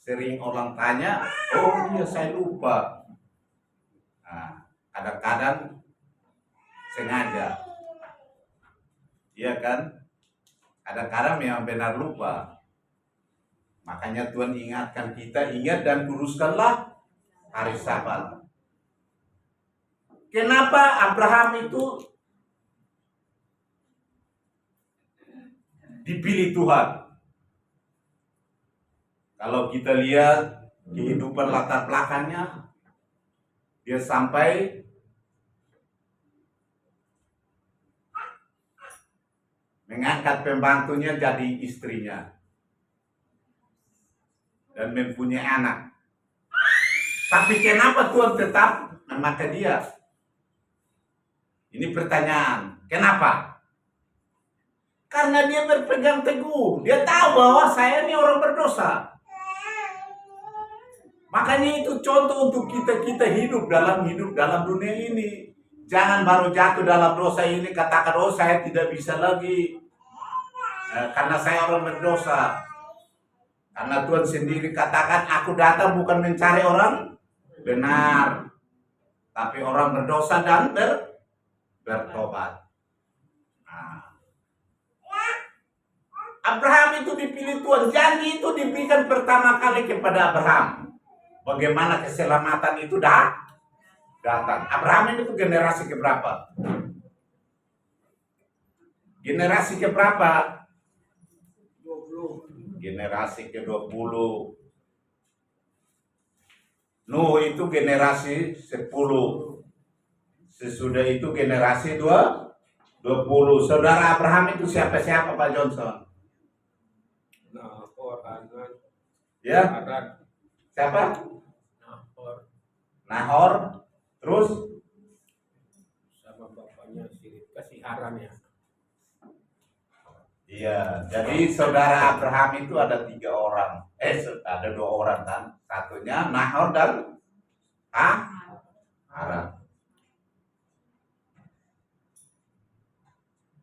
Sering orang tanya, oh iya saya lupa. Nah, kadang-kadang sengaja. Iya kan? Kadang-kadang memang benar lupa. Makanya Tuhan ingatkan kita, ingat dan kuduskanlah hari Sabat. Kenapa Abraham itu dipilih Tuhan? Kalau kita lihat kehidupan latar belakangnya, dia sampai mengangkat pembantunya jadi istrinya dan mempunyai anak. Tapi kenapa Tuhan tetap memakai dia? Ini pertanyaan. Kenapa? Karena dia berpegang teguh. Dia tahu bahwa saya ini orang berdosa. Makanya itu contoh untuk kita hidup dalam dunia ini. Jangan baru jatuh dalam dosa ini katakan, oh saya tidak bisa lagi. Karena saya orang berdosa. Karena Tuhan sendiri katakan, aku datang bukan mencari orang benar, tapi orang berdosa dan bertobat. Nah, Abraham itu dipilih Tuhan. Janji itu diberikan pertama kali kepada Abraham. Bagaimana keselamatan itu datang. Abraham itu generasi keberapa? Generasi keberapa? 20. Generasi ke-20. Nuh itu generasi 10. Sesudah itu generasi 20. Saudara Abraham itu siapa Pak Johnson? Nahor, Haran, Ya, Haran, siapa? Nahor, Nahor. Terus sama bapaknya si Haran ya. iya, jadi saudara Abraham itu ada 3 orang. Ada 2 orang kan. Satunya Nahor dan Haran.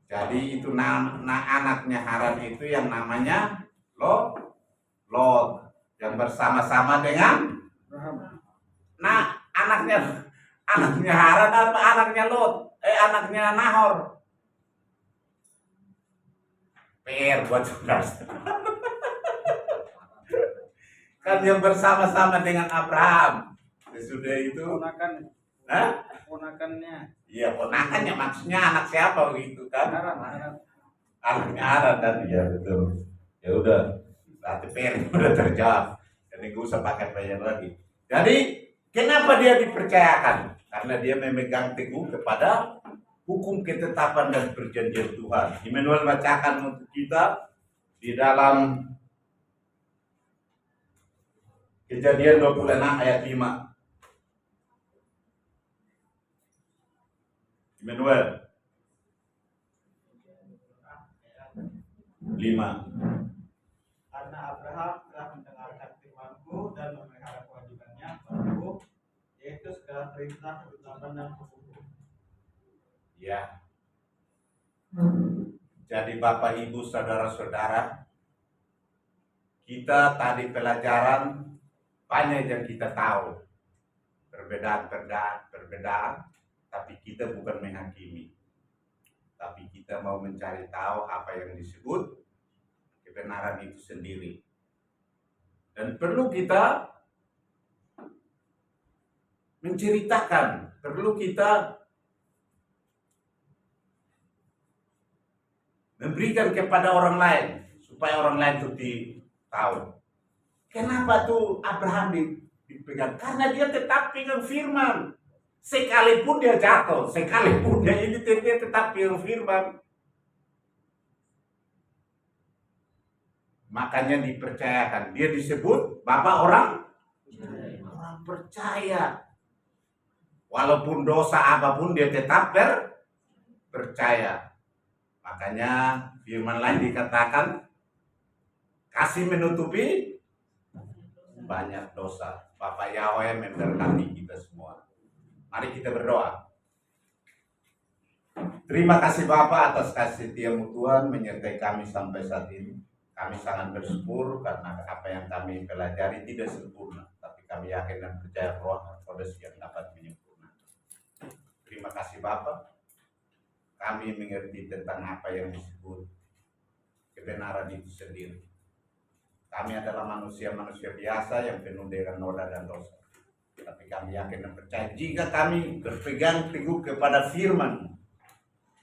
Jadi itu anaknya Haran itu yang namanya Lot yang bersama-sama dengan anaknya Haran apa anaknya Lot? Anaknya Nahor. PR buat saudara. Kan yang bersama-sama dengan Abraham. Sesudah itu Ponakannya. iya ponakannya, maksudnya anak siapa begitu kan? Haran. Anaknya Haran kan, ya betul. Ya udah, berarti PR udah terjawab. Jadi gak usah pakai PR lagi. Jadi kenapa dia dipercayakan? Karena dia memegang teguh kepada hukum, ketetapan dan perjanjian Tuhan. Immanuel bacakan untuk kita di dalam Kejadian 26 ayat 5. Immanuel 5. Karena Abraham telah mendengarkan firman-Ku dan memelihara kewajibannya kepadaku, yaitu segala perintah, ketetapan dan hukum. Ya. Jadi Bapak Ibu Saudara-saudara, kita tadi pelajaran banyak yang kita tahu. Perbedaan, tapi kita bukan menghakimi. Tapi kita mau mencari tahu apa yang disebut kebenaran itu sendiri. Dan perlu kita menceritakan, perlu kita memberikan kepada orang lain supaya orang lain itu tahu. Kenapa tuh Abraham dipegang? Karena dia tetap pegang firman. Sekalipun dia jatuh, sekalipun dia ini dia tetap pegang firman. Makanya dipercayakan. Dia disebut Bapak orang percaya. Walaupun dosa apapun dia tetap percaya. Makanya firman lain dikatakan kasih menutupi banyak dosa. Bapak Yahweh memberkati kita semua. Mari kita berdoa. Terima kasih Bapak atas kasih setiamu Tuhan menyertai kami sampai saat ini. Kami sangat bersyukur karena apa yang kami pelajari tidak sempurna, tapi kami yakin dan percaya Roh Kudus yang dapat menyempurnakan. Terima kasih Bapak. Kami mengerti tentang apa yang disebut kebenaran itu sendiri. Kami adalah manusia-manusia biasa yang penuh dengan noda dan dosa. Tapi kami yakin dan percaya jika kami berpegang teguh kepada firman,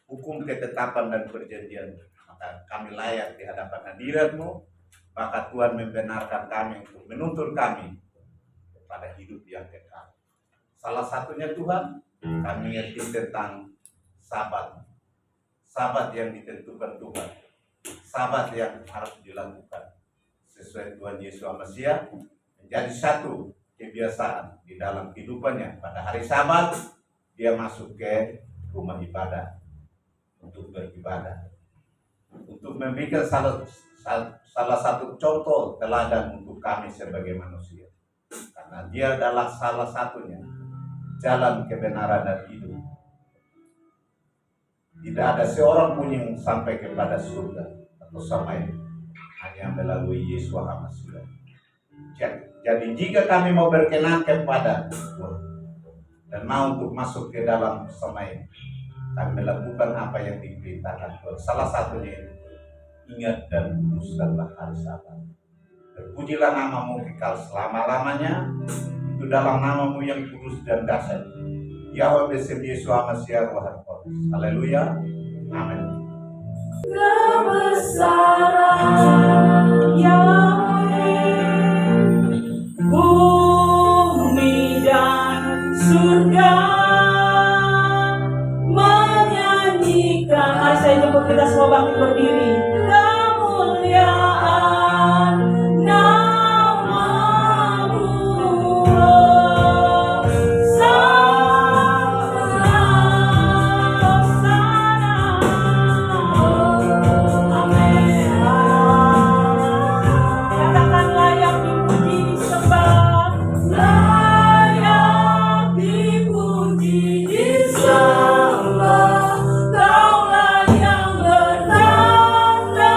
hukum, ketetapan dan perjanjian, maka kami layak di hadapan hadirat-Mu. Maka Tuhan membenarkan kami untuk menuntun kami kepada hidup yang kekal. Salah satunya Tuhan, kami mengerti tentang Sabat. Sabat yang ditentukan Tuhan. Sabat yang harus dilakukan sesuai Tuhan Yesus Mesias menjadi satu kebiasaan di dalam kehidupannya. Pada hari Sabat dia masuk ke rumah ibadah untuk beribadah, untuk memberikan salah satu contoh teladan untuk kami sebagai manusia, karena dia adalah salah satunya jalan kebenaran dan hidup. Tidak ada seorang pun yang sampai kepada surga atau samai hanya melalui Yesus Mesias. Jadi jika kami mau berkenan kepada Tuhan dan mau untuk masuk ke dalam samai, kami melakukan apa yang diperintahkan Tuhan. Salah satunya itu, ingat dan kuduskanlah hari Sabat. Terpujilah namamu kekal selama-lamanya. Itu dalam namamu yang kudus dan dahsyat. Yahweh besar Yesus Mesias Tuhan. Haleluya. Amin. Kebesaran Yahweh, bumi dan surga menyanyikan. Mari saya jemput kita semua bangkit berdiri. Kemuliaan namamu, katakan layak dipuji disembah, layak dipuji disembah. Kaulah yang bertata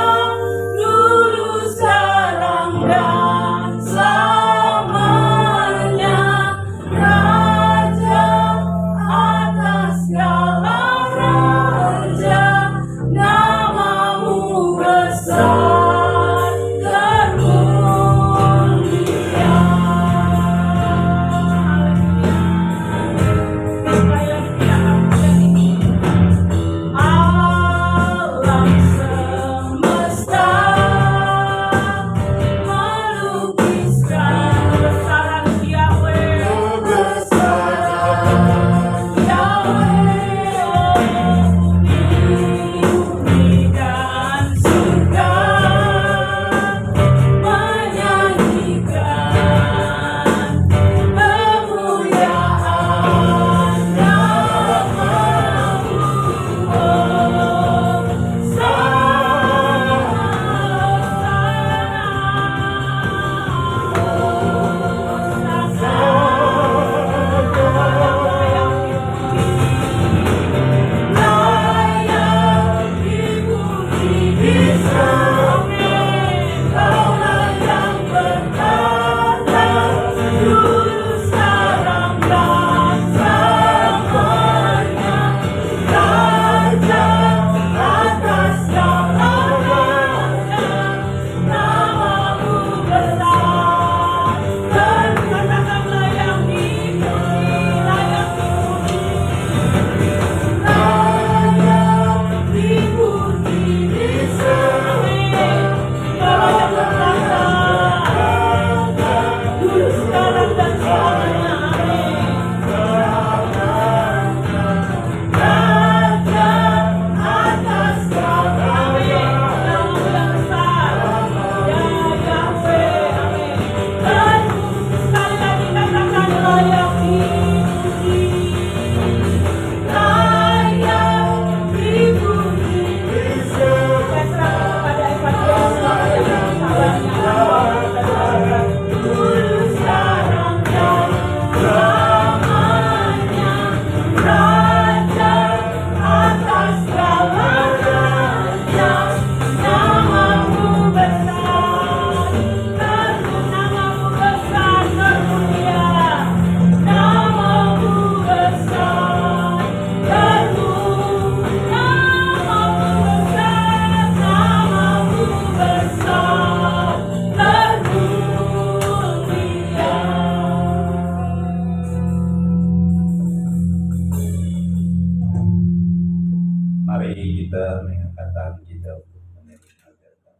Mari kita mengangkat tangan kita untuk menerima berkat.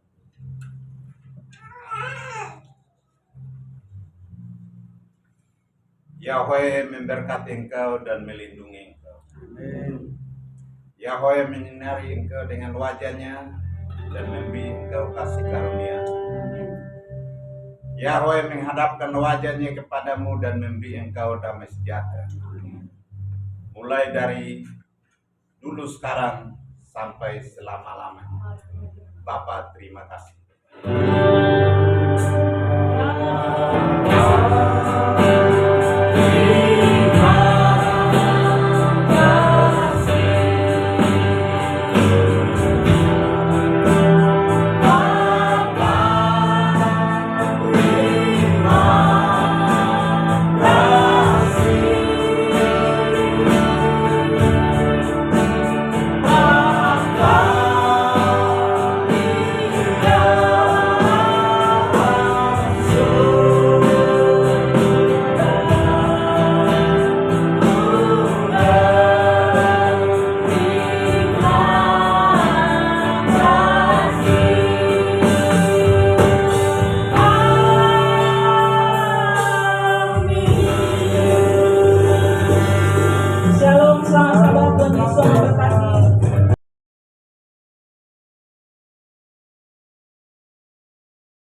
Yahweh memberkati engkau dan melindungi engkau. Amin. Yahweh menyinari engkau dengan wajahnya dan memberi engkau kasih karunia. Yahweh menghadapkan wajahnya kepadamu dan memberi engkau damai sejahtera. Mulai dari dulu sekarang sampai selama-lamanya. Bapa, terima kasih.